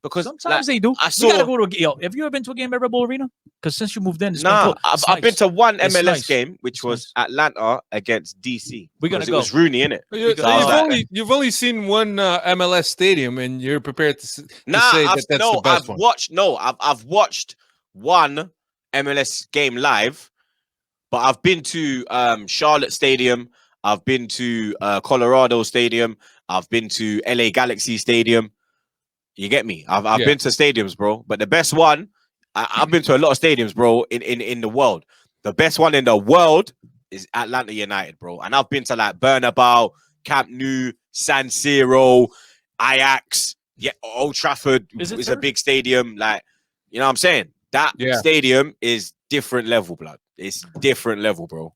B: Because
C: sometimes they do. We gotta go to a game. Have you ever been to a game at Red Bull Arena? Because since you moved in,
B: I've been to one MLS game, which was Atlanta against DC.
C: We're gonna go.
B: It was Rooney, innit?
A: You've only seen one MLS stadium, and you're prepared to say that's the best one.
B: I've watched one MLS game live, but I've been to Charlotte Stadium, I've been to Colorado Stadium, I've been to LA Galaxy Stadium. You get me? I've been to stadiums, bro. But the best one, I've been to a lot of stadiums, bro, in the world. The best one in the world is Atlanta United, bro. And I've been to like Bernabeu, Camp Nou, San Siro, Ajax, Old Trafford is a big stadium. Like, you know what I'm saying? That stadium is different level, blood. It's different level, bro.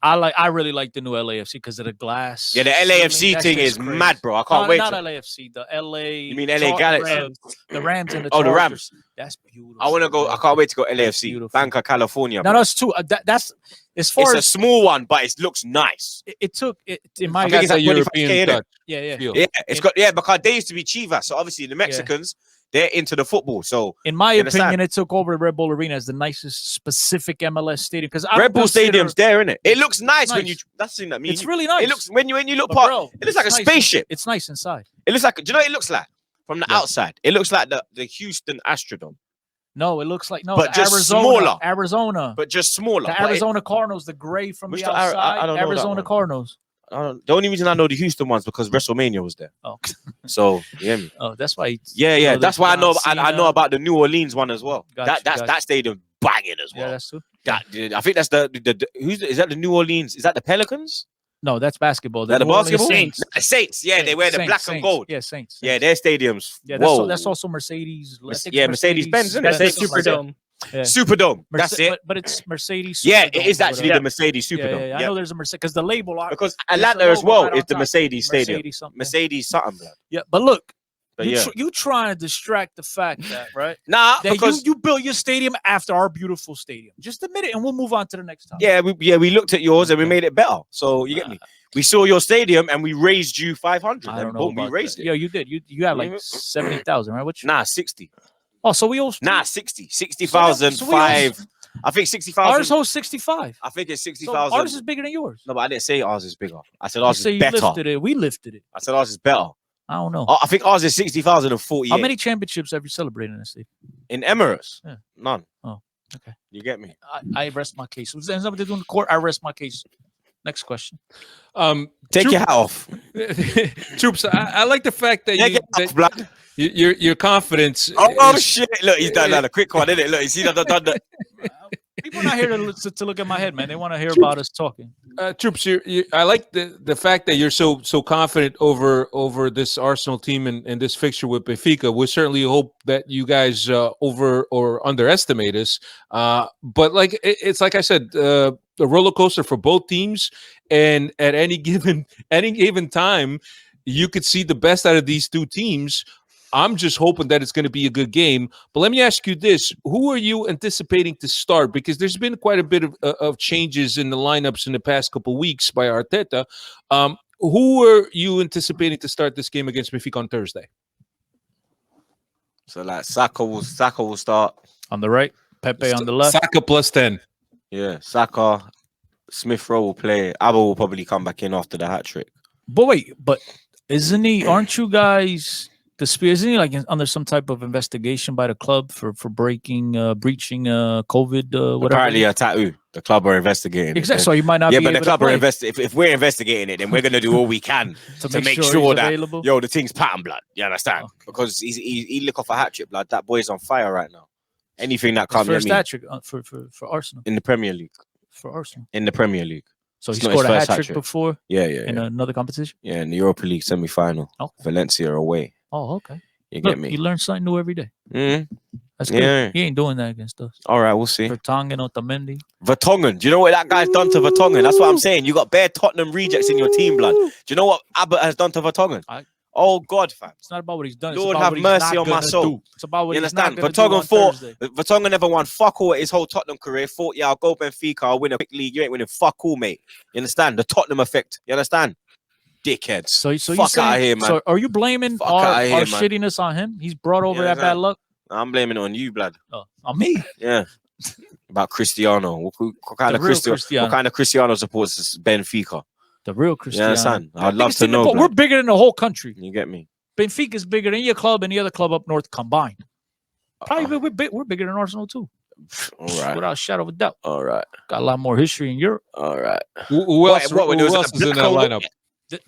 C: I really like the new LAFC because of the glass.
B: Yeah, the LAFC thing is crazy. Mad, bro. I can't wait.
C: Not LAFC, the LA.
B: You mean LA Galaxy?
C: The Rams and the
B: the Rams.
C: That's beautiful.
B: I want to go. I can't wait to go LAFC. Banca, California.
C: No, that's too. That's as far
B: as a small one, but it looks nice.
C: It took it in my.
B: I think it's like European touch.
C: Yeah.
B: It's got because they used to be Chivas, so obviously the Mexicans. They're into the football. So
C: in my opinion, it took over the Red Bull Arena as the nicest specific MLS stadium. Because
B: Red Bull Stadium's there, isn't it? It looks nice when you. That's the thing that means
C: it's really nice.
B: It looks when you look past. It looks like a spaceship.
C: It's nice inside.
B: It looks like. Do you know what it looks like from the outside? It looks like the Houston Astrodome.
C: No, it looks like
B: but just
C: Arizona,
B: smaller. But just smaller.
C: The Arizona Cardinals, the gray from the outside. I don't know Arizona Cardinals.
B: The only reason I know the Houston ones because WrestleMania was there.
C: Oh,
B: so you hear me?
C: Oh, that's why.
B: Yeah. That's why I know. I know about the New Orleans one as well. That stadium banging as well.
C: Yeah, that's true.
B: I think that's the is that the New Orleans? Is that the Pelicans?
C: No, that's basketball.
B: The basketball
C: Saints.
B: Saints. Yeah, they wear the black and gold.
C: Yeah, Saints.
B: Yeah, their stadiums.
C: Yeah, that's also Mercedes.
B: Mercedes-Benz, isn't it?
D: That's Superdome.
B: Yeah. Superdome. That's it.
C: But it's Mercedes.
B: Yeah, it is actually the Mercedes Superdome.
C: Yeah. I know there's a Mercedes because the label.
B: Because Atlanta as well is the Mercedes Stadium. Mercedes something.
C: Yeah, but look, you trying to distract the fact that
B: Nah,
C: that
B: because
C: you built your stadium after our beautiful stadium. Just admit it, and we'll move on to the next time.
B: Yeah, we looked at yours and we made it better. So you get me. We saw your stadium and we raised you 500.
C: I don't know.
B: We raised it.
C: Yeah, you did. You have like 70,000, right?
B: 60.
C: Oh, so we also
B: 60. 60,000, I think 60,000.
C: Ours holds 65.
B: I think it's 60,000.
C: So ours is bigger than yours.
B: No, but I didn't say ours is bigger. I said ours is better.
C: Lifted it. We lifted it.
B: I said ours is better.
C: I don't know.
B: I think ours is 60,048.
C: How many championships have you celebrated in this league?
B: In Emirates?
C: Yeah.
B: None.
C: Oh, okay.
B: You get me?
C: I rest my case. If there's something to do in the court, I rest my case. Next question.
B: Take your hat off.
A: Troopz, I like the fact that your confidence.
B: Shit! Look, he's done a quick one, isn't it? Look, you see that.
C: People are not here to look at my head, man. They want to hear about us talking.
A: Troopz, I like the fact that you're so confident over this Arsenal team and this fixture with Benfica. We certainly hope that you guys over or underestimate us. But like it's like I said, a roller coaster for both teams, and at any given time, you could see the best out of these two teams. I'm just hoping that it's going to be a good game. But let me ask you this. Who are you anticipating to start? Because there's been quite a bit of changes in the lineups in the past couple of weeks by Arteta. Who are you anticipating to start this game against Benfica on Thursday?
B: So, like, Saka will start.
C: On the right, Pepe on the left.
A: Saka plus 10.
B: Yeah, Saka. Smith Rowe will play. Abba will probably come back in after the hat-trick.
C: But wait, Isn't he? Aren't you guys isn't he like under some type of investigation by the club for breaching COVID? Whatever.
B: Apparently a tattoo. The club are investigating.
C: Exactly. So you might not.
B: Yeah,
C: be
B: but the
C: able
B: club
C: to
B: are
C: play.
B: if we're investigating it, then we're gonna do all we can to make sure that
C: available.
B: yo the thing's pattern blood. You understand?
C: Okay.
B: Because he lick off a hat trick blood. That boy's on fire right now. Anything that comes
C: first hat trick for Arsenal.
B: in the Premier League.
C: For Arsenal.
B: In the Premier League.
C: So he
B: It's not
C: scored a
B: his
C: hat
B: first
C: trick
B: hat-trick.
C: before
B: Yeah.
C: in another competition.
B: Yeah, in the Europa League semi-final.
C: Oh.
B: Valencia away.
C: Oh, okay.
B: You
C: Look,
B: get me?
C: you learn something new every day.
B: Mm.
C: That's good.
B: Yeah.
C: He ain't doing that against us.
B: All right, we'll see.
C: Vertonghen, Otamendi.
B: Vertonghen. Do you know what that guy's done to Vertonghen? That's what I'm saying. You got bare Tottenham rejects in your team, blood. Do you know what Abbott has done to Vertonghen? Oh God, fam.
C: It's not about what he's done. It's
B: Lord
C: about
B: have
C: what he's
B: mercy
C: not
B: on my
C: gonna
B: soul.
C: do. It's about what
B: You
C: he's not
B: understand?
C: gonna do on Thursday.
B: Vertonghen never won fuck all at his whole Tottenham career. Thought, yeah, I'll go Benfica, I'll win a big league. You ain't winning fuck all, mate. You understand? The Tottenham effect. You understand? Dickheads.
C: So
B: fuck out of here, man.
C: So are you blaming
B: Fuck
C: our
B: outta here, man.
C: shittiness on him? He's brought over
B: Yeah,
C: that bad luck.
B: I'm blaming it on you, blood.
C: On me.
B: Yeah. About Cristiano. What kind
C: The
B: of
C: real
B: Cristiano? What kind of Cristiano supports Benfica?
C: The real
B: You
C: Cristiano.
B: understand? I'd love
C: Biggest
B: to
C: team in
B: know.
C: the- We're
B: blood.
C: bigger than the whole country.
B: You get me?
C: Benfica is bigger than your club and the other club up north combined. Probably we're bigger than Arsenal too.
B: All right.
C: Without a shadow of a doubt.
B: All right.
C: Got a lot more history in Europe.
B: All right.
A: Who else?
B: What,
A: Who
B: there was
A: else
B: a
A: is in
B: black
A: that
B: hole?
A: lineup?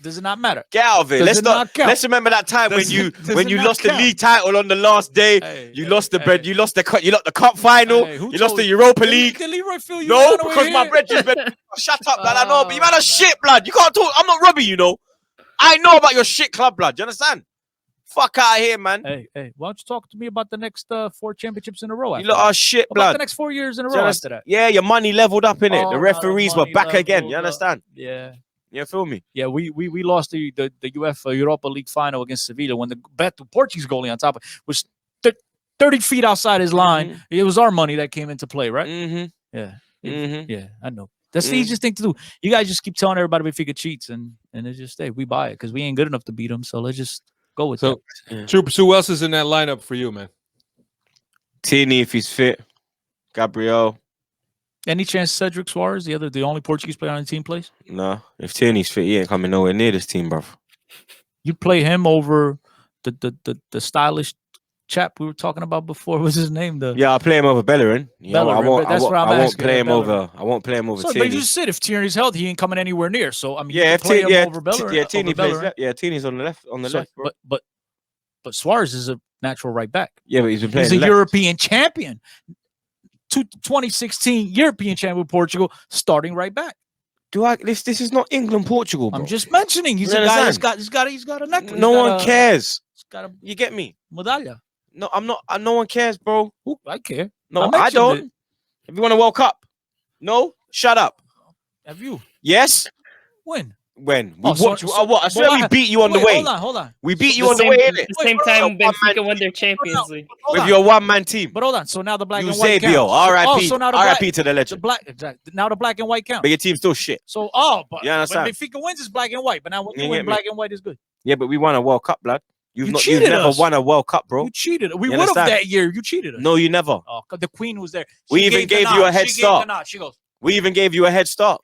C: Does it not matter?
B: Get out of it.
C: Does it not count?
B: Let's remember that time
C: Does
B: when
C: it
B: you
C: not
B: lost the
C: count?
B: league title on the last day.
C: Hey,
B: You
C: hey,
B: lost the
C: hey.
B: bread. You lost the cup final.
C: Hey, who
B: you lost
C: told
B: the
C: you?
B: Europa League.
C: Did Leroy feel you
B: No,
C: ran away
B: because my
C: here?
B: bread just been shut up, blood. I know, but you man
C: man.
B: are shit, blood. You can't talk. I'm not rubbing you, know. I know about your shit club, blood. You understand? Fuck out of here, man.
C: Hey, why don't you talk to me about the next 4 championships in a row?
B: You
C: after
B: lot
C: that?
B: are shit,
C: About
B: blood.
C: the next 4 years in a
B: Do you
C: row
B: understand?
C: after that.
B: Yeah, your money leveled up in it.
C: Oh,
B: The
C: now
B: referees
C: the
B: were
C: money
B: back again. You
C: leveled up.
B: understand?
C: Yeah.
B: You feel me?
C: Yeah, we lost the UEFA Europa League final against Sevilla when the Portuguese goalie on top of was 30 feet outside his line.
B: Mhm.
C: It was our money that came into play, right?
B: Mm-hmm.
C: Yeah.
B: Mm-hmm.
C: Yeah, I know. That's the easiest thing to do. You guys just keep telling everybody Benfica cheats, and it's just, hey, we buy it because we ain't good enough to beat them. So let's just go with
A: So,
C: that.
A: Troopz, who else is in that lineup for you, man?
B: Tierney, if he's fit. Gabriel.
C: Any chance Cedric Suarez, the only Portuguese player on the team, plays?
B: No. If Tierney's fit, he ain't coming nowhere near this team, bruv.
C: You'd play him over the stylish chap we were talking about before. What's his name?
B: Yeah, I'll play him over Bellerin.
C: Bellerin, but that's what I'm
B: I won't
C: asking,
B: play him
C: Bellerin.
B: over. I won't play him over
C: So, but
B: Tierney.
C: you just said if Tierney's healthy, he ain't coming anywhere near. So I mean,
B: Yeah,
C: you
B: if
C: can play him
B: Tierney,
C: over Bellerin.
B: yeah, Tierney
C: over
B: plays
C: Bellerin.
B: left. Yeah, Tierney's on the left. On the
C: So,
B: left, bro.
C: but Suarez is a natural right back.
B: Yeah, but he's been playing
C: He's a
B: left.
C: European champion. 2016 European champion with Portugal, starting right back.
B: This is not England, Portugal, bro.
C: I'm just mentioning he's
B: You
C: a guy that's
B: understand?
C: he's got a necklace.
B: No one cares.
C: He's got a
B: You get me?
C: medalla.
B: No, I'm not. No one cares, bro.
C: Ooh, I care.
B: No, I
C: mentioned
B: don't.
C: it.
B: If you want to World Cup, no, shut up.
C: Have you?
B: Yes.
C: When?
B: When?
C: Oh, so-
B: What?
C: so-
B: What? I swear we beat you on the
C: Wait,
B: way.
C: Hold on.
B: We beat you
D: The
B: on the
D: same,
B: way, innit?
D: the same
C: Wait,
D: time
B: hold on,
D: Benfica won their Champions League.
C: Hold
B: With
C: on.
B: your one-man team.
C: But hold on. So now the black and white
B: Eusebio,
C: counts.
B: R.I.P.
C: Oh, so now the
B: R.I.P.
C: black,
B: to the legend.
C: now the black and white count.
B: But your team's still shit.
C: So but
B: You
C: when
B: understand?
C: Benfica wins, it's black and white. But now when
B: You
C: you
B: get
C: win,
B: me?
C: black and white is good.
B: Yeah, but we won a World Cup, blood. You've
C: You
B: never
C: us.
B: won a World Cup, bro.
C: You cheated. We
B: You
C: would have
B: understand?
C: that year. You cheated us.
B: No, you never.
C: Oh, 'cause the Queen was there.
B: We
C: She
B: even
C: the
B: gave
C: nod.
B: you a head
C: She gave
B: start.
C: the nod. She goes,
B: We even gave you a head start.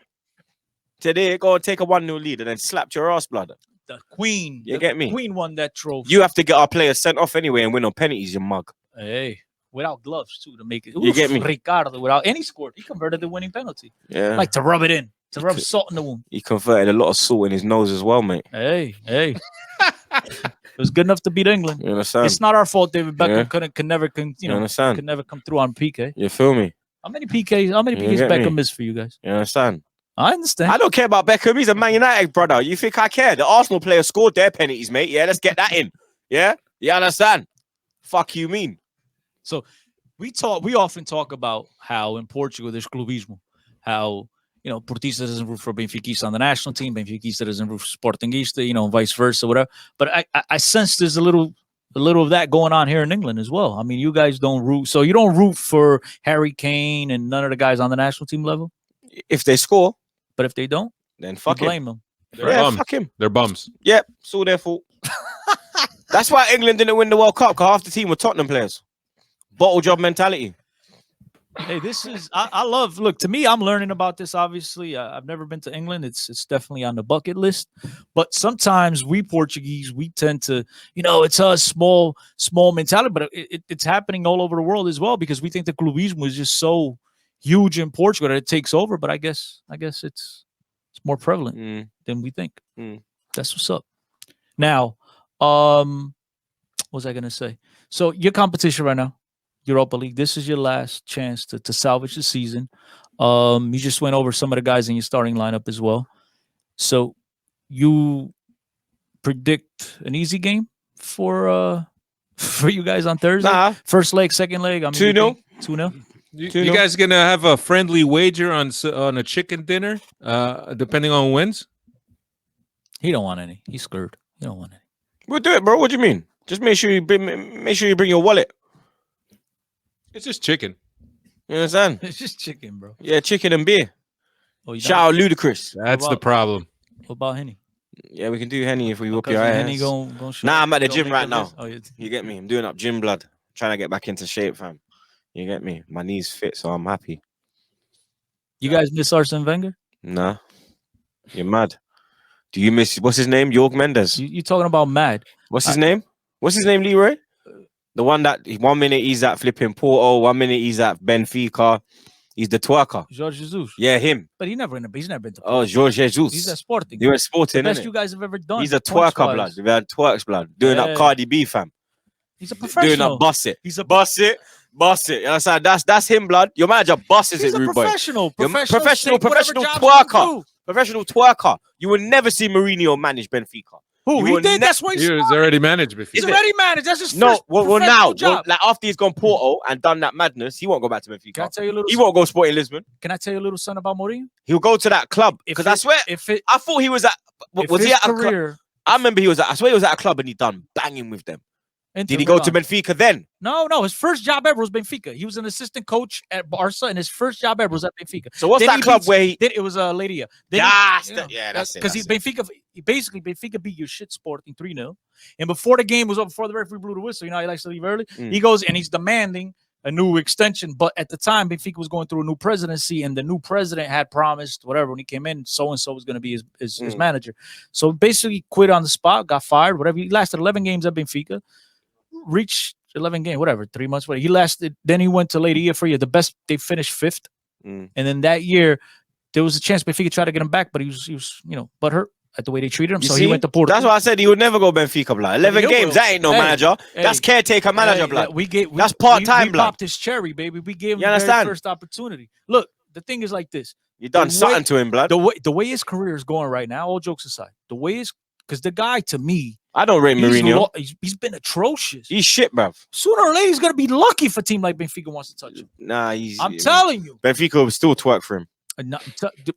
B: Today, go and take a 1-0 lead and then slapped your ass, blood.
C: the Queen.
B: You
C: the
B: get me?
C: Queen won that trophy.
B: You have to get our players sent off anyway and win on penalties, you mug.
C: Hey, without gloves too to make it.
B: You get me?
C: Ricardo, without any score, he converted the winning penalty.
B: Yeah.
C: Like to rub it in, to
B: He
C: rub
B: could-
C: salt in the wound.
B: He converted a lot of salt in his nose as well, mate.
C: Hey. It was good enough to beat England.
B: You understand?
C: It's not our fault. David Beckham
B: Yeah.
C: could never
B: You understand?
C: could never come through on PK.
B: You feel me?
C: How many PKs
B: You get
C: Beckham
B: me?
C: missed for you guys?
B: You understand?
C: I understand.
B: I don't care about Beckham. He's a Man United brother. You think I care? The Arsenal players scored their penalties, mate. Yeah, let's get that in. Yeah? You understand? Fuck you mean?
C: We often talk about how in Portugal there's clubismo, how Portista doesn't root for Benfica on the national team, Benfica doesn't root for Sportingista, vice versa, whatever. But I sense there's a little of that going on here in England as well. I mean, you guys don't root, so you don't root for Harry Kane and none of the guys on the national team level.
B: If they score,
C: But if they don't,
B: then
C: you
B: fuck him.
C: blame them.
A: They're
B: Yeah,
A: bums.
B: fuck him.
A: They're bums.
B: Yep, it's all their fault. That's why England didn't win the World Cup, because half the team were Tottenham players. Bottle job mentality.
C: Hey, this is I love. Look, to me, I'm learning about this. Obviously, I've never been to England. It's definitely on the bucket list. But sometimes we Portuguese, we tend to, it's a small mentality. But it's happening all over the world as well because we think the clubismo is just so huge in Portugal that it takes over. But I guess it's more prevalent than we think. That's what's up. Now, what was I gonna say? So your competition right now, Europa League. This is your last chance to salvage the season. You just went over some of the guys in your starting lineup as well. So you predict an easy game for you guys on Thursday?
B: Nah.
C: First leg, second leg.
B: 2-0.
C: 2-0.
A: You guys gonna have a friendly wager on a chicken dinner, depending on wins?
C: He don't want any. He's screwed. He don't want any.
B: We'll do it, bro. What do you mean? Just make sure you bring your wallet.
A: It's just chicken.
B: You understand?
C: It's just chicken, bro.
B: Yeah, chicken and beer.
C: Oh,
B: Shout out Ludacris.
A: That's the problem.
C: What about Henny?
B: Yeah, we can do Henny if we whoop
C: Because
B: your ass.
C: Henny gon' show
B: Nah,
C: up,
B: I'm at the
C: don't
B: gym
C: make
B: right
C: a
B: now.
C: list. Oh, yeah.
B: You get me? I'm doing up gym blood. Trying to get back into shape, fam. You get me? My knees fit, so I'm happy.
C: You guys miss Arsene Wenger?
B: Nah. You're mad. Do you miss what's his name? Jorg Mendes.
C: You talking about mad?
B: What's his name? What's his name, Leroy? The one that 1 minute he's at flipping Porto, 1 minute he's at Benfica. He's the twerker.
C: Jorge Jesus.
B: Yeah, him.
C: But he's never been to.
B: Oh, Jorge Jesus.
C: He's at Sporting.
B: You're at Sporting,
C: the best
B: innit?
C: you guys have ever done.
B: He's a
C: points-wise.
B: twerker blood. We've had twerks blood. Doing up
C: Yeah.
B: Cardi B, fam.
C: He's a professional.
B: Doing up bust it.
C: He's a
B: Bust it. Bust it. You understand? That's him, blood. Your manager busts
C: He's
B: it,
C: a
B: rude boy.
C: professional.
B: You're
C: Professional.
B: professional
C: take whatever jobs you
B: twerker.
C: do.
B: Professional twerker. You will never see Mourinho manage Benfica.
C: Who?
B: You
C: He
B: will
C: did.
B: ne-
C: That's why
A: He was already managed before.
C: he's already managed. That's his
B: No,
C: first
B: well now,
C: professional job.
B: like after he's gone Porto and done that madness, he won't go back to
C: Can I
B: Benfica.
C: tell you a little?
B: He won't go Sporting Lisbon.
C: Can I tell you a little something about Mourinho?
B: He'll go to that club
C: If
B: because
C: it-
B: I swear
C: if it
B: I thought he was at.
C: if
B: Was
C: his
B: he at a club?
C: career?
B: I remember he was at. I swear he was at a club and he done banging with them. Did he go to Benfica then?
C: No. His first job ever was Benfica. He was an assistant coach at Barca, and his first job ever was at Benfica.
B: So what's
C: Then
B: that
C: he
B: club
C: beats-
B: where he?
C: Then it was Leiria.
B: That's it.
C: Because Benfica beat your shit Sporting 3-0. And before the game was over, before the referee blew the whistle, he likes to leave early. He goes and he's demanding a new extension. But at the time, Benfica was going through a new presidency, and the new president had promised whatever when he came in, so and so was going to be his manager. So basically, quit on the spot, got fired, whatever. He lasted 11 games at Benfica, reached 11 games, whatever, 3 months. Whatever. He lasted. Then he went to Leiria for a year. The best, they finished 5th, and then that year there was a chance Benfica tried to get him back, but he was butthurt at the way they treated him.
B: You
C: So
B: see?
C: he went to Porto.
B: That's why I said he would never go Benfica, blood. 11
C: He
B: games.
C: will.
B: That ain't no
C: Hey,
B: manager. That's caretaker manager, blood. That's part-time,
C: we
B: blood.
C: popped his cherry, baby. We gave him
B: You
C: the very
B: understand?
C: first opportunity. Look, the thing is like this.
B: You done
C: the
B: something
C: way-
B: to him, blood.
C: The way his career is going right now, all jokes aside, the way is because the guy to me,
B: I don't rate Mourinho.
C: he's been atrocious.
B: He's shit, bruv.
C: Sooner or later, he's gonna be lucky if a team like Benfica wants to touch him.
B: Nah,
C: I'm telling you,
B: Benfica will still twerk for him.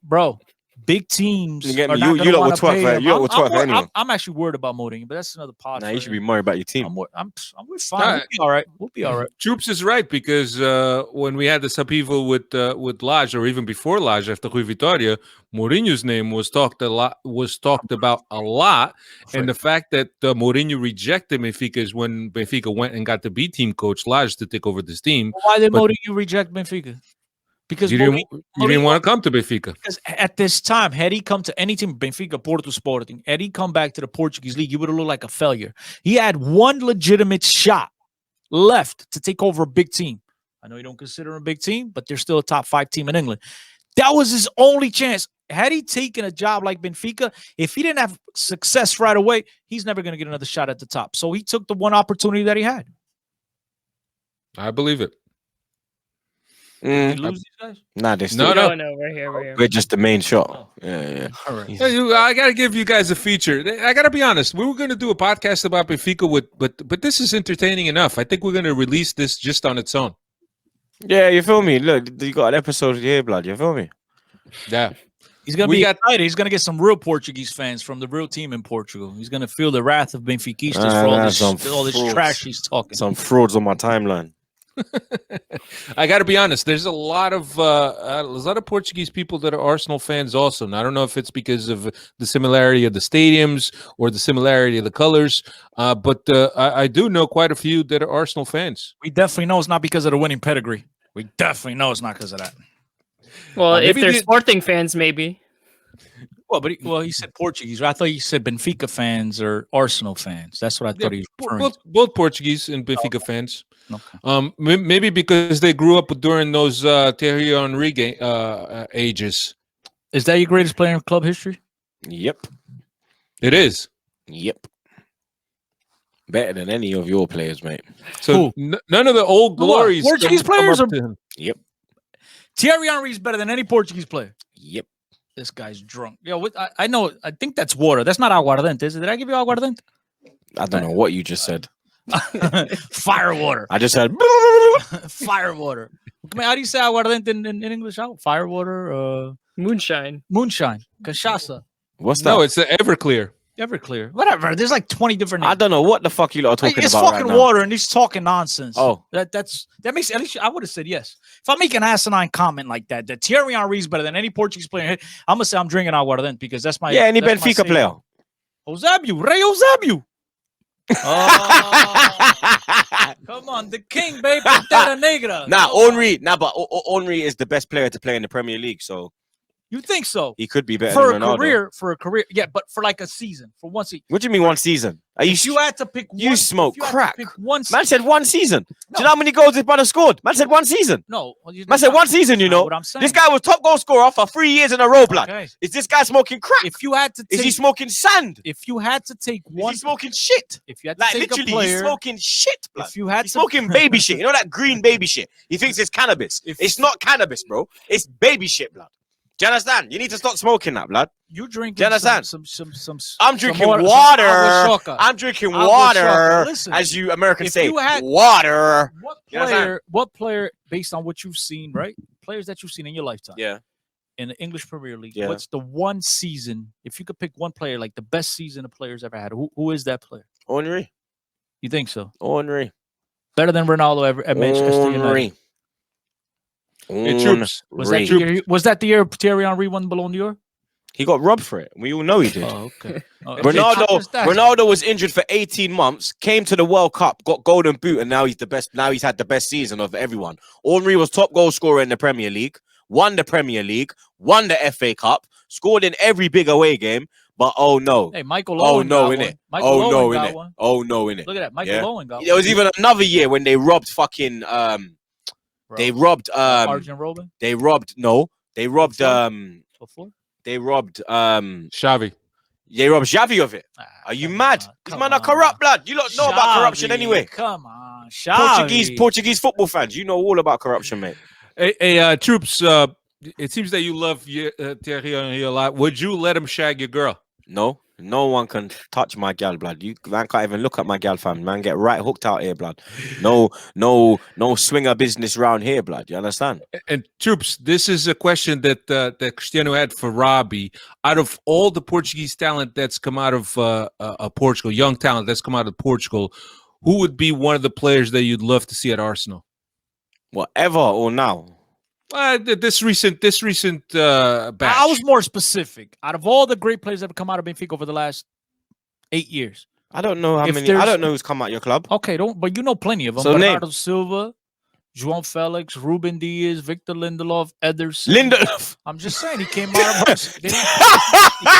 C: Bro. Big teams
B: You get
C: are
B: me?
C: not
B: You
C: gonna
B: lot will
C: wanna
B: twerk
C: pay
B: for
C: him.
B: you lot will twerk for anyone.
C: I'm actually worried about Mourinho, but that's another pod.
B: Nah,
C: for
B: you should be
C: him.
B: worried about your team.
C: We're fine. We'll be all right. We'll be all right.
A: Troopz is right because when we had this upheaval with Lage, or even before Lage after Rui Vitória, Mourinho's name was talked about a lot, and the fact that Mourinho rejected Benfica is when Benfica went and got the B team coach Lage to take over this team.
C: Why did
A: But-
C: Mourinho reject Benfica? Because
A: You didn't want to come to Benfica.
C: Because at this time, had he come to any team, Benfica, Porto, Sporting, had he come back to the Portuguese league, he would have looked like a failure. He had one legitimate shot left to take over a big team. I know you don't consider him a big team, but they're still a top 5 team in England. That was his only chance. Had he taken a job like Benfica, if he didn't have success right away, he's never going to get another shot at the top. So he took the one opportunity that he had.
A: I believe it.
C: Did he lose these guys?
B: Nah, they still.
A: No.
D: No, we're here.
B: We're just the main shot. Yeah.
C: All right.
A: I got to give you guys a feature. I got to be honest. We were going to do a podcast about Benfica, but this is entertaining enough. I think we're going to release this just on its own.
B: Yeah, you feel me? Look, you got an episode here, blood. You feel me?
A: Yeah.
C: He's going to
A: We
C: be
A: got-
C: excited. He's going to get some real Portuguese fans from the real team in Portugal. He's going to feel the wrath of Benfiquistas for all this
B: frauds.
C: trash he's talking.
B: Some frauds on my timeline.
A: I got to be honest. There's a lot of Portuguese people that are Arsenal fans also. And I don't know if it's because of the similarity of the stadiums or the similarity of the colors, but I do know quite a few that are Arsenal fans.
C: We definitely know it's not because of the winning pedigree. We definitely know it's not because of that.
D: Well, if
A: maybe
D: they're
A: the-
D: Sporting fans, maybe.
C: Well, but he said Portuguese. I thought he said Benfica fans or Arsenal fans. That's what I thought he was referring to.
A: both Portuguese and Benfica fans.
C: Okay.
A: Maybe because they grew up during those Thierry Henry ages.
C: Is that your greatest player in club history?
B: Yep.
A: It is.
B: Yep. Better than any of your players, mate.
A: So none of the old glories.
C: Portuguese
A: come
C: players
A: up
C: are-
A: to him.
B: Yep.
C: Thierry Henry is better than any Portuguese player.
B: Yep.
C: This guy's drunk. Yo, I know. I think that's water. That's not aguardiente, is it? Did I give you aguardiente?
B: I don't know what you just said.
C: Fire water.
B: I just said.
C: Fire water. I mean, how do you say aguardiente in English? Fire water.
D: Moonshine.
C: Moonshine. Cachaça.
B: What's that?
A: No, it's the Everclear.
C: Everclear. Whatever. There's like 20 different names.
B: I don't know what the fuck you lot are talking
C: It's
B: about
C: fucking
B: right now.
C: water, and he's talking nonsense.
B: Oh.
C: that makes at least I would have said yes. If I make an asinine comment like that Thierry Henry is better than any Portuguese player, I'm gonna say I'm drinking aguardiente because that's my
B: Any
C: that's my
B: Benfica
C: saying.
B: player.
C: Eusebio, Ray Eusebio. Oh, come on, the king, baby, Pantera Negra.
B: Nah,
C: Come on.
B: Henry. Nah, but Henry is the best player to play in the Premier League, so
C: You think so?
B: he could be better
C: For a
B: than Ronaldo.
C: career, yeah, but for like a season, for one season.
B: What do you mean one season? Are you?
C: If you had to pick one,
B: you smoke
C: if you had to
B: crack.
C: pick one
B: Man said one season. Do
C: No.
B: you know how many goals this brother scored? Man said one season.
C: No,
B: Man said one season. You know,
C: what I'm saying.
B: this guy was top goal scorer for 3 years in a row. Blood.
C: Okay.
B: Is this guy smoking crack?
C: If you had to
B: Is he
C: take,
B: smoking sand?
C: if you had to take
B: Is
C: one,
B: he smoking shit?
C: if you had to
B: Like
C: take
B: literally,
C: a player,
B: he's smoking shit. Blood.
C: if you had
B: He's
C: to
B: smoking baby shit. You know that green baby shit? He thinks it's cannabis. It's not cannabis, bro. It's baby shit, blood. Do you understand? You need to stop smoking that, blood.
C: you drink.
B: Do you understand?
C: Some
B: I'm drinking
C: water.
B: water. I'm drinking
C: Agua
B: water.
C: choca. Listen,
B: As you Americans
C: if
B: say,
C: you had-
B: water. You understand?
C: What player, based on what you've seen, right? Players that you've seen in your lifetime,
B: Yeah.
C: in the English Premier League.
B: Yeah.
C: What's the one season? If you could pick one player, like the best season a player's ever had, who is that player?
B: Henry.
C: You think so?
B: Henry.
C: Better than Ronaldo ever at Manchester United.
B: Henry.
A: Hey, Troopz.
C: Was that the year Thierry Henry won Ballon d'Or?
B: He got robbed for it. We all know he did.
C: Oh, okay.
B: Ronaldo was injured for 18 months, came to the World Cup, got golden boot, and now he's the best. Now he's had the best season of everyone. Henry was top goal scorer in the Premier League, won the Premier League, won the FA Cup, scored in every big away game. But oh no.
C: Hey, Michael
B: Oh
C: Owen
B: no,
C: got
B: innit?
C: one.
B: Oh no,
C: got
B: innit?
C: one.
B: Oh no, innit?
C: Look at that. Michael
B: Yeah.
C: Owen got
B: There
C: one.
B: was even another year when they robbed fucking
C: Bro.
B: they robbed
C: Arjen Robben
B: they robbed
C: before?
B: they robbed
A: Xavi.
B: they robbed Xavi of it. Are you mad? These men are corrupt, blood. You lot know about corruption
C: Xavi,
B: anyway.
C: Come on, Xavi.
B: Portuguese football fans, you know all about corruption, mate.
A: Hey, Troopz, it seems that you love Thierry Henry a lot. Would you let him shag your girl?
B: No one can touch my gal, blood. You man can't even look at my gal, fam. Man, get right hooked out here, blood. No swinger business round here, blood. You understand?
A: And Troopz, this is a question that Cristiano had for Robbie. Out of all the Portuguese talent that's come out of Portugal, young talent that's come out of Portugal, who would be one of the players that you'd love to see at Arsenal?
B: Whatever or now.
A: This recent batch.
C: I was more specific. Out of all the great players that have come out of Benfica over the last 8 years.
B: I don't know how
C: If
B: many. I
C: there's-
B: don't know who's come out your club.
C: Okay, but you know plenty of them.
B: So name.
C: Bernardo Silva, João Felix, Ruben Dias, Victor Lindelof, Ederson.
B: Lindelof.
C: I'm just saying he came out of he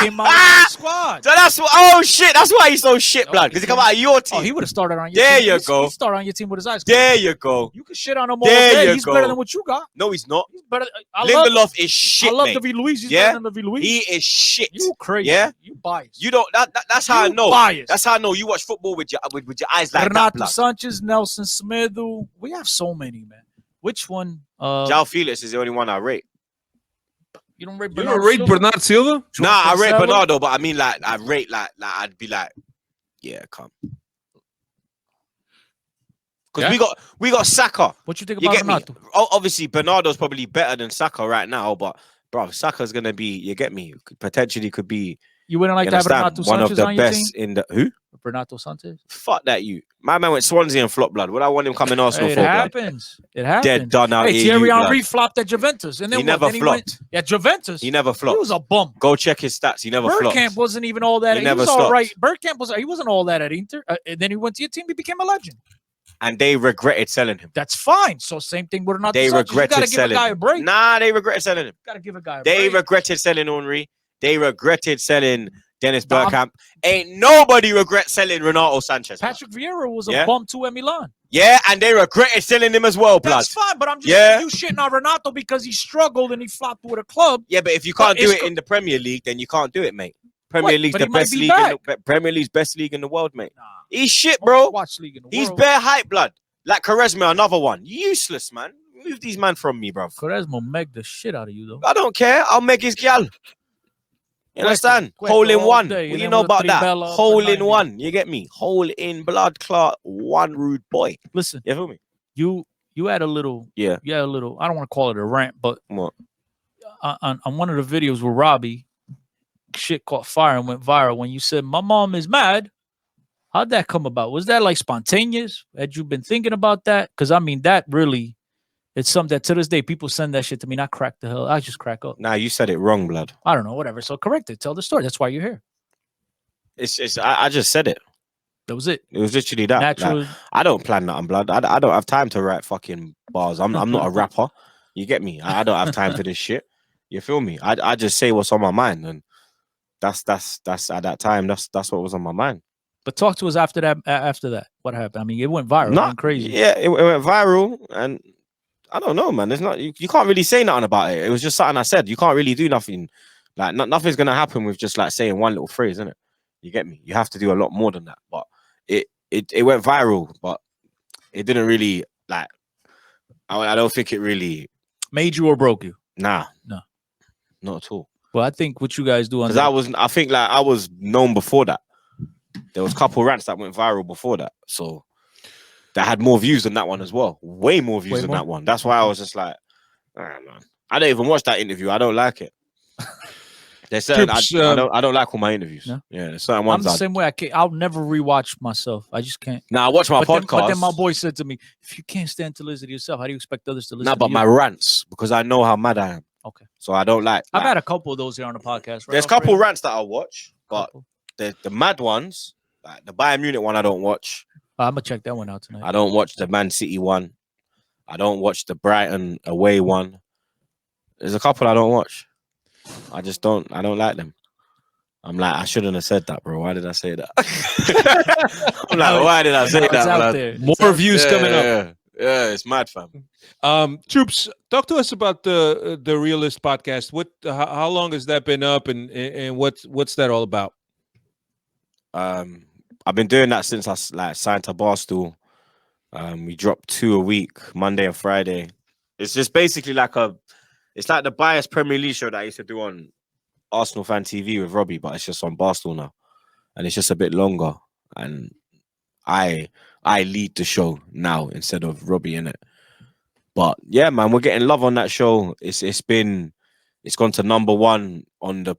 C: came out of the squad.
B: So that's what. Oh shit! That's why he's so shit,
C: Oh,
B: blood. Because he come out of your team.
C: Oh, he would have started on your
B: There
C: team.
B: you
C: He's-
B: go.
C: He started on your team with his eyes closed.
B: There you go.
C: You can shit on him all
B: There
C: day.
B: you
C: He's
B: go.
C: better than what you got.
B: No, he's not.
C: He's better.
B: Lindelof is shit,
C: I love
B: mate.
C: David Luiz. He's
B: Yeah?
C: better than David Luiz.
B: He is shit.
C: You crazy.
B: Yeah?
C: You biased.
B: You don't. That's how I
C: You
B: know.
C: biased.
B: That's how I know you watch football with your eyes like that,
C: Renato
B: blood.
C: Sanchez, Nelson Semedo. We have so many, man. Which one?
B: Jao Felix is the only one I rate.
C: You don't rate
A: You
C: Bernardo
A: don't rate
C: Silva?
A: Bernardo Silva?
B: Nah, I rate
C: Cancelo?
B: Bernardo, but I mean like I rate like I'd be like, yeah, come. Because
A: Yeah?
B: we got Saka.
C: What you think
B: You
C: about
B: get me?
C: Renato?
B: Obviously, Bernardo's probably better than Saka right now, but bro, Saka's gonna be. You get me? Potentially could be.
C: You wouldn't like
B: You
C: to have
B: understand?
C: Renato
B: One of
C: Sanchez
B: the
C: on your
B: best
C: team?
B: in the who?
C: Renato Sanchez?
B: Fuck that you. My man went Swansea and flop blood. What I want him coming Arsenal
C: Hey, it
B: for, blood?
C: happens. It happens.
B: Dead done out
C: Hey,
B: here.
C: Thierry
B: you,
C: Henry
B: blood.
C: flopped at Juventus, and then
B: He
C: what?
B: never
C: Then he went
B: flopped.
C: at Juventus.
B: He never
C: He
B: flopped.
C: was a bum.
B: Go check his stats. He never flopped.
C: Bergkamp wasn't even all that.
B: He
C: He
B: never
C: was all
B: stopped.
C: right. Bergkamp was. He wasn't all that at Inter. And then he went to your team. He became a legend.
B: and they regretted selling him.
C: That's fine. So same thing with Renato
B: They
C: Sanchez. You
B: regretted
C: gotta give a
B: selling
C: guy
B: him.
C: a break.
B: Nah, they regretted selling him.
C: Gotta give a guy a
B: They
C: break.
B: regretted selling Henry. They regretted selling Dennis
C: Dom-
B: Bergkamp. Ain't nobody regret selling Renato Sanchez. blood.
C: Patrick Vieira was a
B: Yeah.
C: bum to Milan.
B: Yeah, and they regretted selling him as well, blood.
C: That's fine, but I'm just
B: Yeah.
C: saying you shitting on Renato because he struggled and he flopped with a club.
B: Yeah, but if you
C: But
B: can't do
C: it's
B: it
C: co-
B: in the Premier League, then you can't do it, mate. Premier
C: What?
B: League's
C: But
B: the
C: he might
B: best
C: be
B: league. Premier League's best league in the world, mate.
C: Nah,
B: He's shit, bro.
C: watch league in the
B: He's
C: world.
B: bare hype, blood. Like Quaresma, another one. Useless, man. Move these man from me, bro.
C: Quaresma meg the shit out of you though.
B: I don't care. I'll make his gal. You understand?
C: Cueca
B: Hole in
C: all
B: one.
C: day,
B: What
C: and
B: you
C: then
B: know
C: with a
B: about that?
C: Trivella up
B: Hole
C: at
B: in
C: 90.
B: one. You get me? Hole in blood clot. One rude boy.
C: Listen,
B: You feel me?
C: you had a little,
B: Yeah.
C: you had a little. I don't want to call it a rant, but
B: What?
C: on one of the videos with Robbie, shit caught fire and went viral when you said my mom is mad. How'd that come about? Was that like spontaneous? Had you been thinking about that? Because I mean, that really, it's something that to this day people send that shit to me. And I crack the hell. I just crack up.
B: Nah, you said it wrong, blood.
C: I don't know, whatever. So correct it. Tell the story. That's why you're here.
B: I just said it.
C: That was it.
B: It was literally that.
C: Natural.
B: Like, I don't plan nothing, blood. I don't have time to write fucking bars. I'm not a rapper. You get me? I don't have time for this shit. You feel me? I just say what's on my mind, and that's at that time. That's what was on my mind.
C: But talk to us after that. After that, what happened? I mean, it went viral. It went crazy.
B: Yeah, it went viral, and I don't know, man. There's not you can't really say nothing about it. It was just something I said. You can't really do nothing. Like nothing's gonna happen with just like saying one little phrase, isn't it? You get me? You have to do a lot more than that. But it went viral, but it didn't really like. I don't think it really
C: Made you or broke you?
B: nah,
C: No.
B: not at all.
C: Well, I think what you guys do on
B: Because I think like I was known before that. There was a couple rants that went viral before that, so that had more views than that one as well. Way more views than that one. That's why I was just like, man, I don't even watch that interview. I don't like it. There's certain I don't like all my interviews.
C: No?
B: Yeah, there's certain ones.
C: I'm the same way. I'll never rewatch myself. I just can't.
B: Now I watch my podcast.
C: But then my boy said to me, "If you can't stand to listen to yourself, how do you expect others to listen?"
B: No,
C: to
B: but
C: you?
B: my rants, because I know how mad I am.
C: Okay.
B: So I don't like.
C: I've had a couple of those here on the podcast. Right,
B: There's a couple rants that I watch, but the mad ones, like the Bayern Munich one, I don't watch.
C: I'm gonna check that one out tonight.
B: I don't watch the Man City one. I don't watch the Brighton away one. There's a couple I don't watch. I don't like them. I'm like, I shouldn't have said that, bro. Why did I say that? I'm like, why did I say
C: It's
B: that?
C: out
B: Man?
C: there.
A: More views coming up.
B: Yeah, it's mad, fam.
A: Troopz, talk to us about the Realist podcast. How long has that been up, and what's that all about?
B: I've been doing that since I signed to Barstool. We drop 2 a week, Monday and Friday. It's just basically it's like the biased Premier League show that I used to do on Arsenal Fan TV with Robbie, but it's just on Barstool now, and it's just a bit longer. And I lead the show now instead of Robbie in it. But yeah, man, we're getting love on that show. It's gone to #1 on the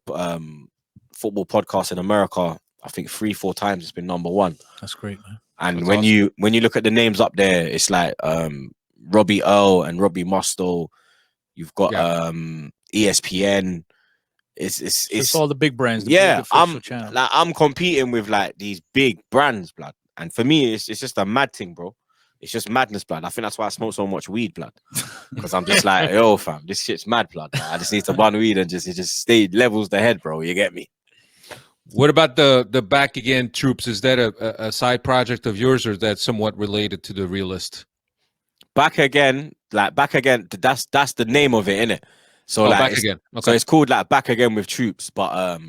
B: football podcast in America. I think 3-4 times it's been #1.
C: That's great, man.
B: And
A: That's
B: when
A: awesome.
B: when you look at the names up there, it's like Robbie Earl and Robbie Mustoe. You've got ESPN. It's
C: all the big brands. The
B: yeah,
C: big official channels.
B: I'm competing with like these big brands, blood. And for me, it's just a mad thing, bro. It's just madness, blood. I think that's why I smoke so much weed, blood. Because I'm just like, yo, fam, this shit's mad, blood. I just need to burn weed and it just stay levels the head, bro. You get me?
A: What about the Back Again Troopz? Is that a side project of yours, or is that somewhat related to the Realist?
B: Back again. That's the name of it, innit? So
A: Back Again. Okay.
B: So it's called like Back Again with Troopz, but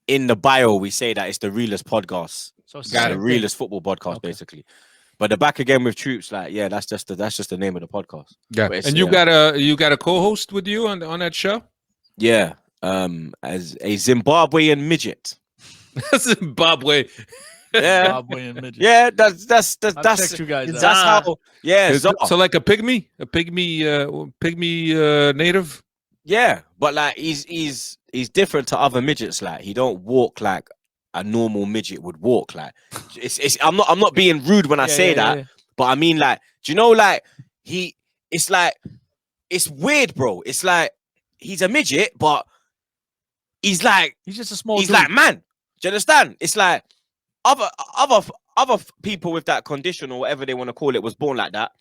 B: in the bio we say that it's the Realist podcast.
C: So it's
B: Got
C: the
B: a
C: same
B: Realist football podcast,
C: Okay.
B: basically. But the Back Again with Troopz, like, yeah, that's just the name of the podcast.
A: Yeah,
B: But it's,
A: and you got a co-host with you on that show.
B: Yeah, as a Zimbabwean midget.
A: Zimbabwe.
B: Yeah,
C: Zimbabwean midget.
B: yeah, that's
C: I've checked you guys
B: that's
C: out.
B: how. Yeah,
A: So like a pygmy native.
B: yeah, but like he's different to other midgets. Like he don't walk like a normal midget would walk. Like I'm not being rude when I say that,
C: Yeah.
B: but I mean like, do you know like it's like it's weird, bro. It's like he's a midget, but he's
C: He's just a small
B: he's
C: dude.
B: like man. Do you understand? It's like other other people with that condition or whatever they want to call it was born like that.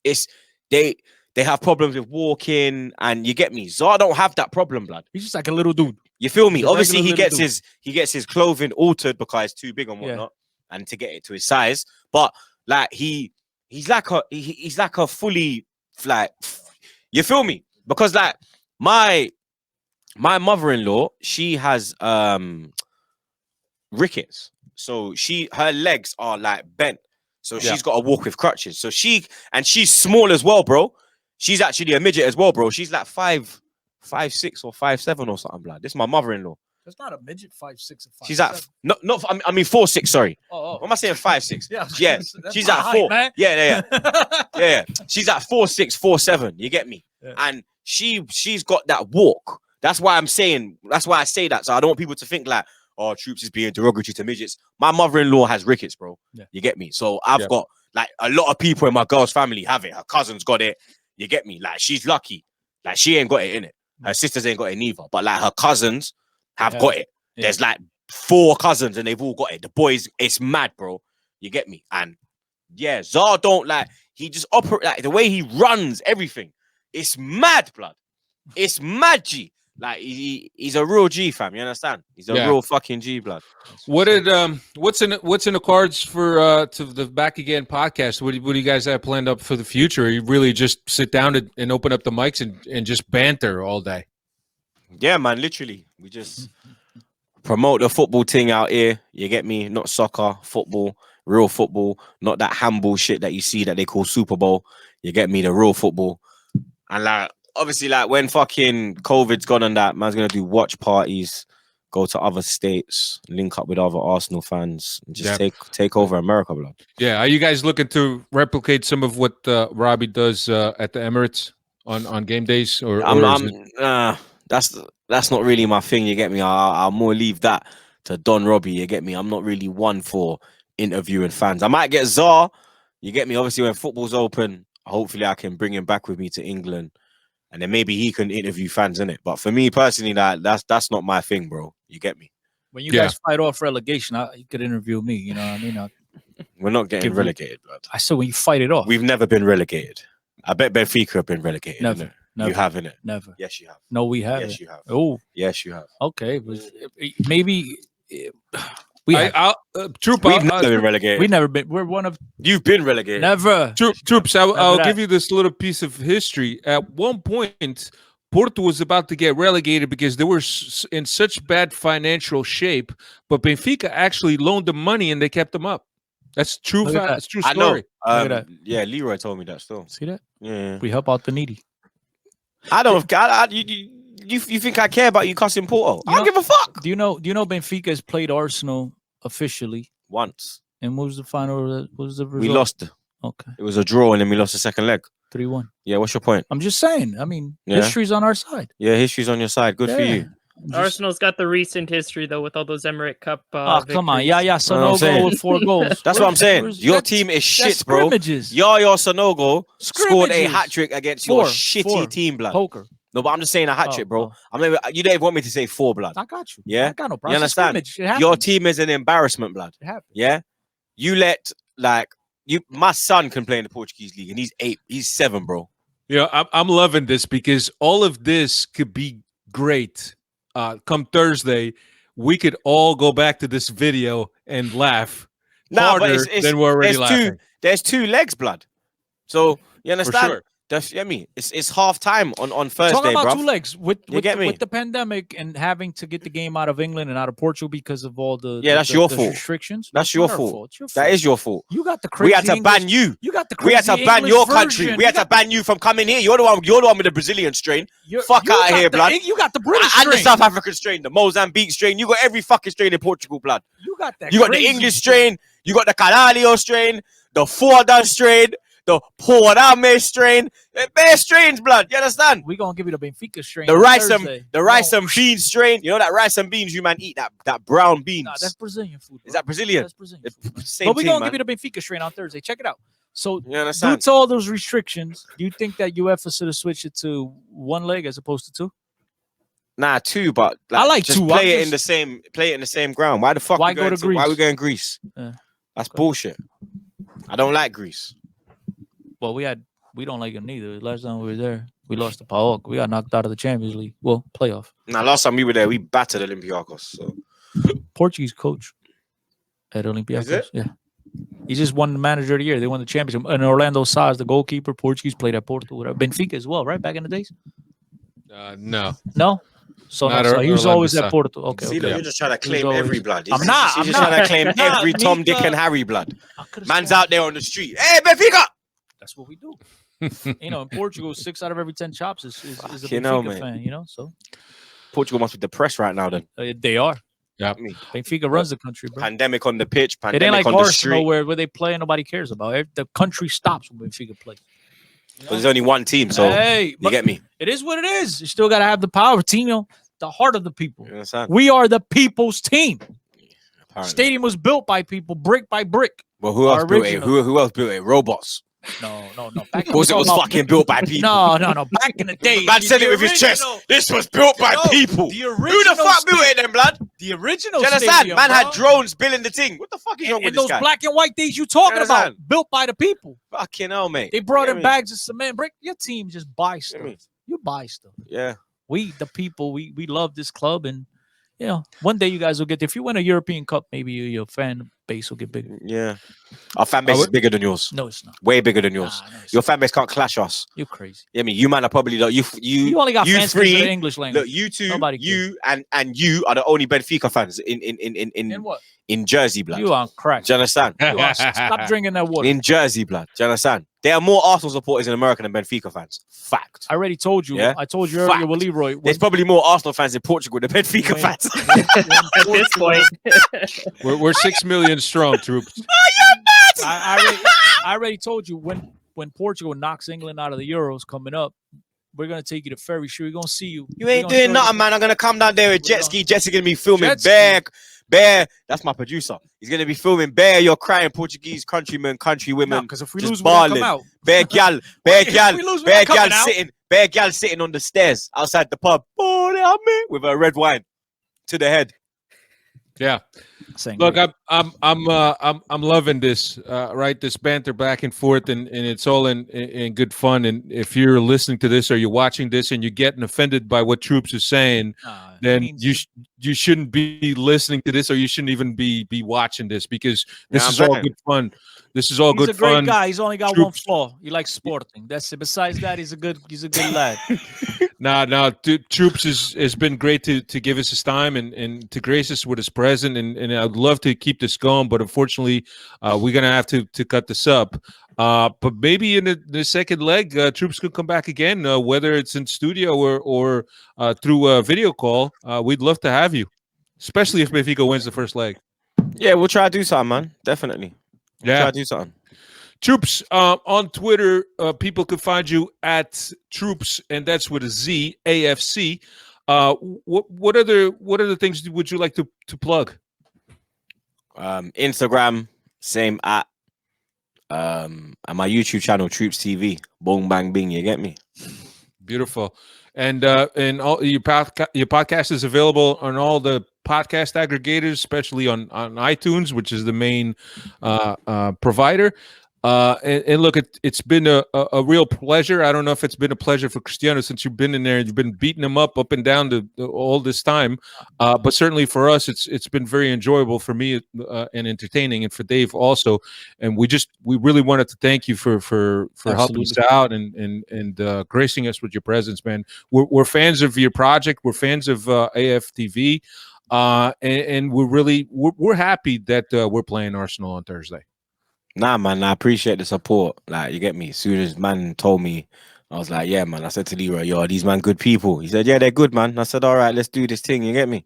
B: It's they have problems with walking, and you get me. Zar don't have that problem, blood.
C: He's just like a little dude.
B: You feel me?
C: He's a
B: Obviously, he
C: regular
B: gets his clothing altered because it's too big and whatnot, and to get it to his size. But like he's like a fully like, you feel me? Because like my mother-in-law, she has rickets, so her legs are like bent, so she's got to walk with crutches. So she's small as well, bro. She's actually a midget as well, bro. She's like 5'6" or 5'7" or something like. This is my mother-in-law.
C: That's not a midget, 5'6" or 5'7".
B: She's at not. I mean 4'6". Sorry.
C: Oh.
B: What am I saying? 5'6".
C: Yeah.
B: She's at 4.
C: Man.
B: Yeah. She's at 4'6", 4'7". You get me?
C: Yeah.
B: And she's got that walk. That's why I'm saying. That's why I say that. So I don't want people to think like, oh, Troopz is being derogatory to midgets. My mother-in-law has rickets, bro.
C: Yeah.
B: You get me? So I've got like a lot of people in my girl's family have it. Her cousins got it. You get me? Like she's lucky. Like she ain't got it in it. Her sisters ain't got it neither. But like her cousins have got it. Yeah. There's like 4 cousins and they've all got it. The boys, it's mad, bro. You get me? And yeah, Zar don't like. He just operate like the way he runs everything. It's mad, blood. It's mad, G. Like he's a real G, fam. You understand? He's a real fucking G, blood.
A: What's in the cards for to the Back Again podcast? What do you guys have planned up for the future? Or you really just sit down and open up the mics and just banter all day?
B: Yeah, man. Literally, we just promote the football thing out here. You get me? Not soccer, football, real football, not that handball shit that you see that they call Super Bowl. You get me? The real football. And like, obviously, like when fucking COVID's gone and that, man's gonna do watch parties, go to other states, link up with other Arsenal fans, and just take over America, blood. Yeah,
A: are you guys looking to replicate some of what Robbie does at the Emirates on game days? Or
B: that's not really my thing. You get me? I'll more leave that to Don Robbie. You get me? I'm not really one for interviewing fans. I might get Zar. You get me? Obviously, when football's open, hopefully I can bring him back with me to England. And then maybe he can interview fans in it. But for me personally, that's not my thing, bro. You get me?
C: When you guys fight off relegation, you could interview me. You know what I mean?
B: We're not getting relegated, blood.
C: I said when you fight it off.
B: We've never been relegated. I bet Benfica have been relegated.
C: Never.
B: You have, innit?
C: Never.
B: Yes, you have.
C: No, we haven't.
B: Yes, you have.
C: Oh.
B: Yes, you have.
C: Okay. Maybe...
B: Troopz, we've never been relegated.
C: We've never been. We're one of.
B: You've been relegated.
C: Never.
A: Troopz, I'll give you this little piece of history. At one point, Porto was about to get relegated because they were in such bad financial shape, but Benfica actually loaned them money and they kept them up. That's true. That's true story.
B: I know. Yeah, Leroy told me that still.
C: See that?
B: Yeah.
C: We help out the needy.
B: I don't. You think I care about you cussing Porto? I don't give a fuck.
C: Do you know Benfica has played Arsenal officially
B: once?
C: And what was the final? What was the result?
B: We lost.
C: Okay.
B: It was a draw and then we lost the second leg.
C: 3-1.
B: Yeah, what's your point?
C: I'm just saying. I mean, history's on our side.
B: Yeah, history's on your side. Good for you.
D: Arsenal's got the recent history though with all those Emirate Cup.
C: Come on, Sanogo with 4 goals.
B: That's what I'm saying. Your team is shit, bro. Yaya Sanogo scored a hat trick against your shitty team, blood.
C: Poker.
B: No, but I'm just saying a hat trick, bro. You don't even want me to say 4, blood.
C: I got you.
B: Yeah,
C: I got no problem.
B: You understand? Your team is an embarrassment, blood.
C: It happened.
B: Yeah, you let my son can play in the Portuguese league, and he's 8. He's 7, bro.
A: Yeah, I'm loving this because all of this could be great. Come Thursday, we could all go back to this video and laugh harder than we're already laughing.
B: There's 2 legs, blood. So you understand?
A: For sure.
B: I mean, it's half time on Thursday,
C: Talking about
B: bruv.
C: 2 legs with the pandemic and having to get the game out of England and out of Portugal because of all the
B: that's your fault.
C: Restrictions.
B: That's your fault. That is your fault.
C: You got the crazy.
B: We had to ban you.
C: You got the
B: crazy. We had to ban your country.
C: Version.
B: We had to ban you from coming here. You're the one with the Brazilian strain. Fuck out of here, blood.
C: You got the British strain.
B: And the South African strain, the Mozambique strain. You got every fucking strain in Portugal, blood.
C: You got that.
B: You got the English strain. You got the Caralho strain. The Forda strain. The Porame strain, bare strains, blood. You understand?
C: We gonna give you the Benfica strain.
B: The rice and beans strain. You know that rice and beans you man eat that brown beans.
C: Nah, that's Brazilian food. Bro.
B: Is that Brazilian?
C: That's Brazilian.
B: Same
C: but we
B: thing,
C: gonna
B: man.
C: give you the Benfica strain on Thursday. Check it out. So
B: you understand?
C: Due to all those restrictions, do you think that UEFA should have switched it to 1 leg as opposed to 2?
B: Nah, 2, but
C: I like
B: just
C: 2.
B: Play it in the same ground. Why the fuck?
C: Why go to Greece?
B: Why are we going Greece? That's bullshit. I don't like Greece.
C: Well, we don't like them neither. Last time we were there, we lost to PAOK. We got knocked out of the Champions League. Well, playoff.
B: Now, last time we were there, we battered Olympiacos. So.
C: Portuguese coach at Olympiacos.
B: Is it?
C: Yeah. He just won the manager of the year. They won the championship. And Orlando Sá, the goalkeeper, Portuguese, played at Porto. Benfica as well, right? Back in the days?
A: No.
C: No? So he was always at Porto. Okay.
B: See,
C: okay.
B: You're just trying to claim every blood.
C: I'm not.
B: He's just trying to claim every Tom, Dick, and Harry blood. Man's out there on the street. Hey, Benfica!
C: That's what we do. In Portugal, 6 out of every 10 chops is a
B: Fucking
C: Benfica fan, so.
B: Portugal must be depressed right now then.
C: They are.
A: Yeah.
C: Benfica runs the country, bro.
B: Pandemic on the pitch,
C: It ain't
B: pandemic
C: like
B: on the street.
C: Arsenal where they play and nobody cares about it. The country stops when Benfica plays.
B: But there's only one team, so you get me.
C: It is what it is. You still got to have the power, team, the heart of the people.
B: You understand?
C: We are the people's team.
B: Apparently.
C: Stadium was built by people, brick by brick.
B: Well, who else built it? Who else built it? Robots.
C: No.
B: Of course, it was fucking built by people.
C: No. Back in the day,
B: Man said it with his chest. This was built by people. Who the fuck built it then, blood?
C: The original.
B: Do you understand?
C: Stadium,
B: Man
C: bro.
B: had drones building the thing. What the fuck is wrong with this
C: those
B: guy?
C: black and white things you talking about, built by the people.
B: Fucking hell, mate.
C: They brought in bags of cement, brick. Your team just buy stuff. You buy stuff.
B: Yeah.
C: We, the people, we love this club, and one day you guys will get. If you win a European Cup, maybe your fan base will get bigger.
B: Yeah. Our fan base is bigger than yours.
C: No, it's not.
B: Way bigger than yours. Your fan base can't clash us.
C: You're crazy.
B: I mean, you man are probably like you
C: only got fans
B: three
C: in the English language.
B: Look, you two,
C: Nobody
B: you and you are the only Benfica fans
C: In what?
B: in Jersey, blood.
C: You on crack.
B: Do you understand?
C: Stop drinking that water.
B: In Jersey, blood. Do you understand? There are more Arsenal supporters in America than Benfica fans. Fact.
C: I already told you.
B: Yeah?
C: I told you earlier with Leroy.
B: There's probably more Arsenal fans in Portugal than Benfica fans.
D: At this point.
A: We're 6 million strong, Troopz.
C: I already told you when Portugal knocks England out of the Euros coming up, we're gonna take you to Ferry Street. We're gonna see you.
B: You ain't doing nothing, man. I'm gonna come down there with jet ski. Jet's gonna be filming
C: Jet
B: Bear. That's my producer. He's gonna be filming Bear. You're crying Portuguese countrymen, countrywomen.
C: Because if we
B: just
C: lose, we're gonna come out.
B: Bear gal
C: lose,
B: Bear gal sitting on the stairs outside the pub. Oh, they are me with a red wine to the head.
A: Yeah. Look, I'm loving this, right? This banter back and forth, and it's all in good fun. And if you're listening to this or you're watching this and you're getting offended by what Troopz is saying, then you shouldn't be listening to this, or you shouldn't even be watching this, because this is all good fun. This is all good fun.
C: He's a great guy. He's only got one flaw. He likes sporting. That's it. Besides that, he's a good lad.
A: Troopz has been great to give us his time and to grace us with his presence, and I'd love to keep this going, but unfortunately, we're gonna have to cut this up. But maybe in the second leg, Troopz could come back again, whether it's in studio or through a video call. We'd love to have you, especially if Benfica wins the first leg.
B: Yeah, we'll try to do something, man. Definitely.
A: Yeah,
B: try to do something.
A: Troopz, on Twitter, people could find you at Troopz, and that's with a Z, AFC. What other things would you like to plug?
B: Instagram, same at. And my YouTube channel, Troopz TV. Boom, bang, bing. You get me?
A: Beautiful. And all your podcast is available on all the podcast aggregators, especially on iTunes, which is the main provider. And look, it's been a real pleasure. I don't know if it's been a pleasure for Cristiano since you've been in there and you've been beating him up and down all this time. But certainly for us, it's been very enjoyable for me and entertaining, and for Dave also. And we really wanted to thank you for helping us out and gracing us with your presence, man. We're fans of your project. We're fans of AFTV, and we're happy that we're playing Arsenal on Thursday.
B: Nah, man, I appreciate the support. Like, you get me? As soon as man told me, I was like, yeah, man. I said to Leroy, yo, are these man good people? He said, yeah, they're good, man. I said, all right, let's do this thing. You get me?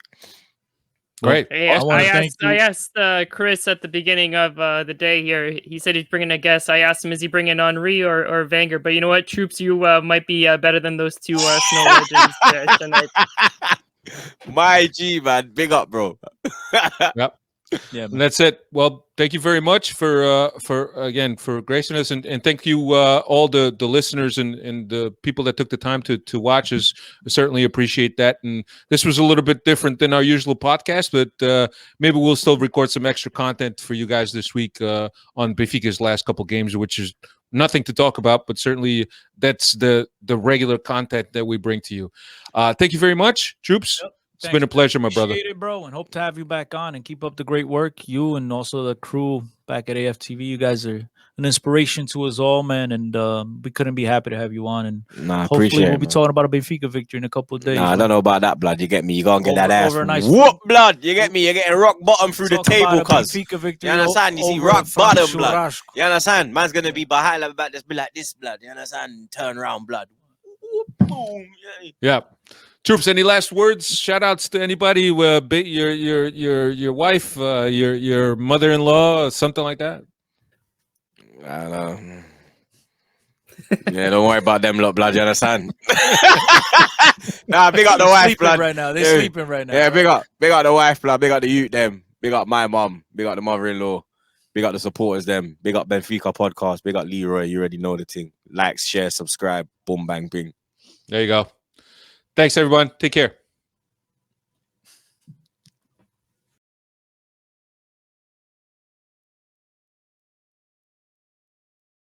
A: Great.
D: Hey, I asked Chris at the beginning of the day here. He said he's bringing a guest. I asked him, is he bringing Henry or Wenger? But you know what? Troopz, you might be better than those two snow legends tonight.
B: My G, man. Big up, bro.
A: Yep.
C: Yeah,
A: And that's it. Well, thank you very much for gracing us, and thank you all the listeners and the people that took the time to watch us. I certainly appreciate that. And this was a little bit different than our usual podcast, but maybe we'll still record some extra content for you guys this week on Benfica's last couple games, which is nothing to talk about, but certainly that's the regular content that we bring to you. Thank you very much, Troopz.
C: Yep.
A: It's been a pleasure, my brother.
C: Appreciate it, bro, and hope to have you back on and keep up the great work. You and also the crew back at AFTV. You guys are an inspiration to us all, man, and we couldn't be happy to have you on. And hopefully we'll be talking about a Benfica victory in a couple of days.
B: I don't know about that, blood. You get me? You go and get that ass.
C: Nice
B: whoop, blood. You get me? You're getting rock bottom through the table, cuz. You understand? You see, rock bottom, blood. You understand? Man's going to be behind about this, be like this, blood. You understand? Turn around, blood. Boom.
A: Yeah. Troopz, any last words? Shout outs to anybody, your wife, your mother-in-law, something like that?
B: I don't know. Yeah, don't worry about them lot, blood, you understand? Nah, big up the wife, blood.
C: Right now. They're sleeping right now.
B: Yeah, big up the wife, blood. Big up the youth, them. Big up my mom. Big up the mother-in-law. Big up the supporters, them. Big up Benfica podcast. Big up Leroy. You already know the thing. Like, share, subscribe. Boom, bang, bing.
A: There you go. Thanks, everyone. Take care.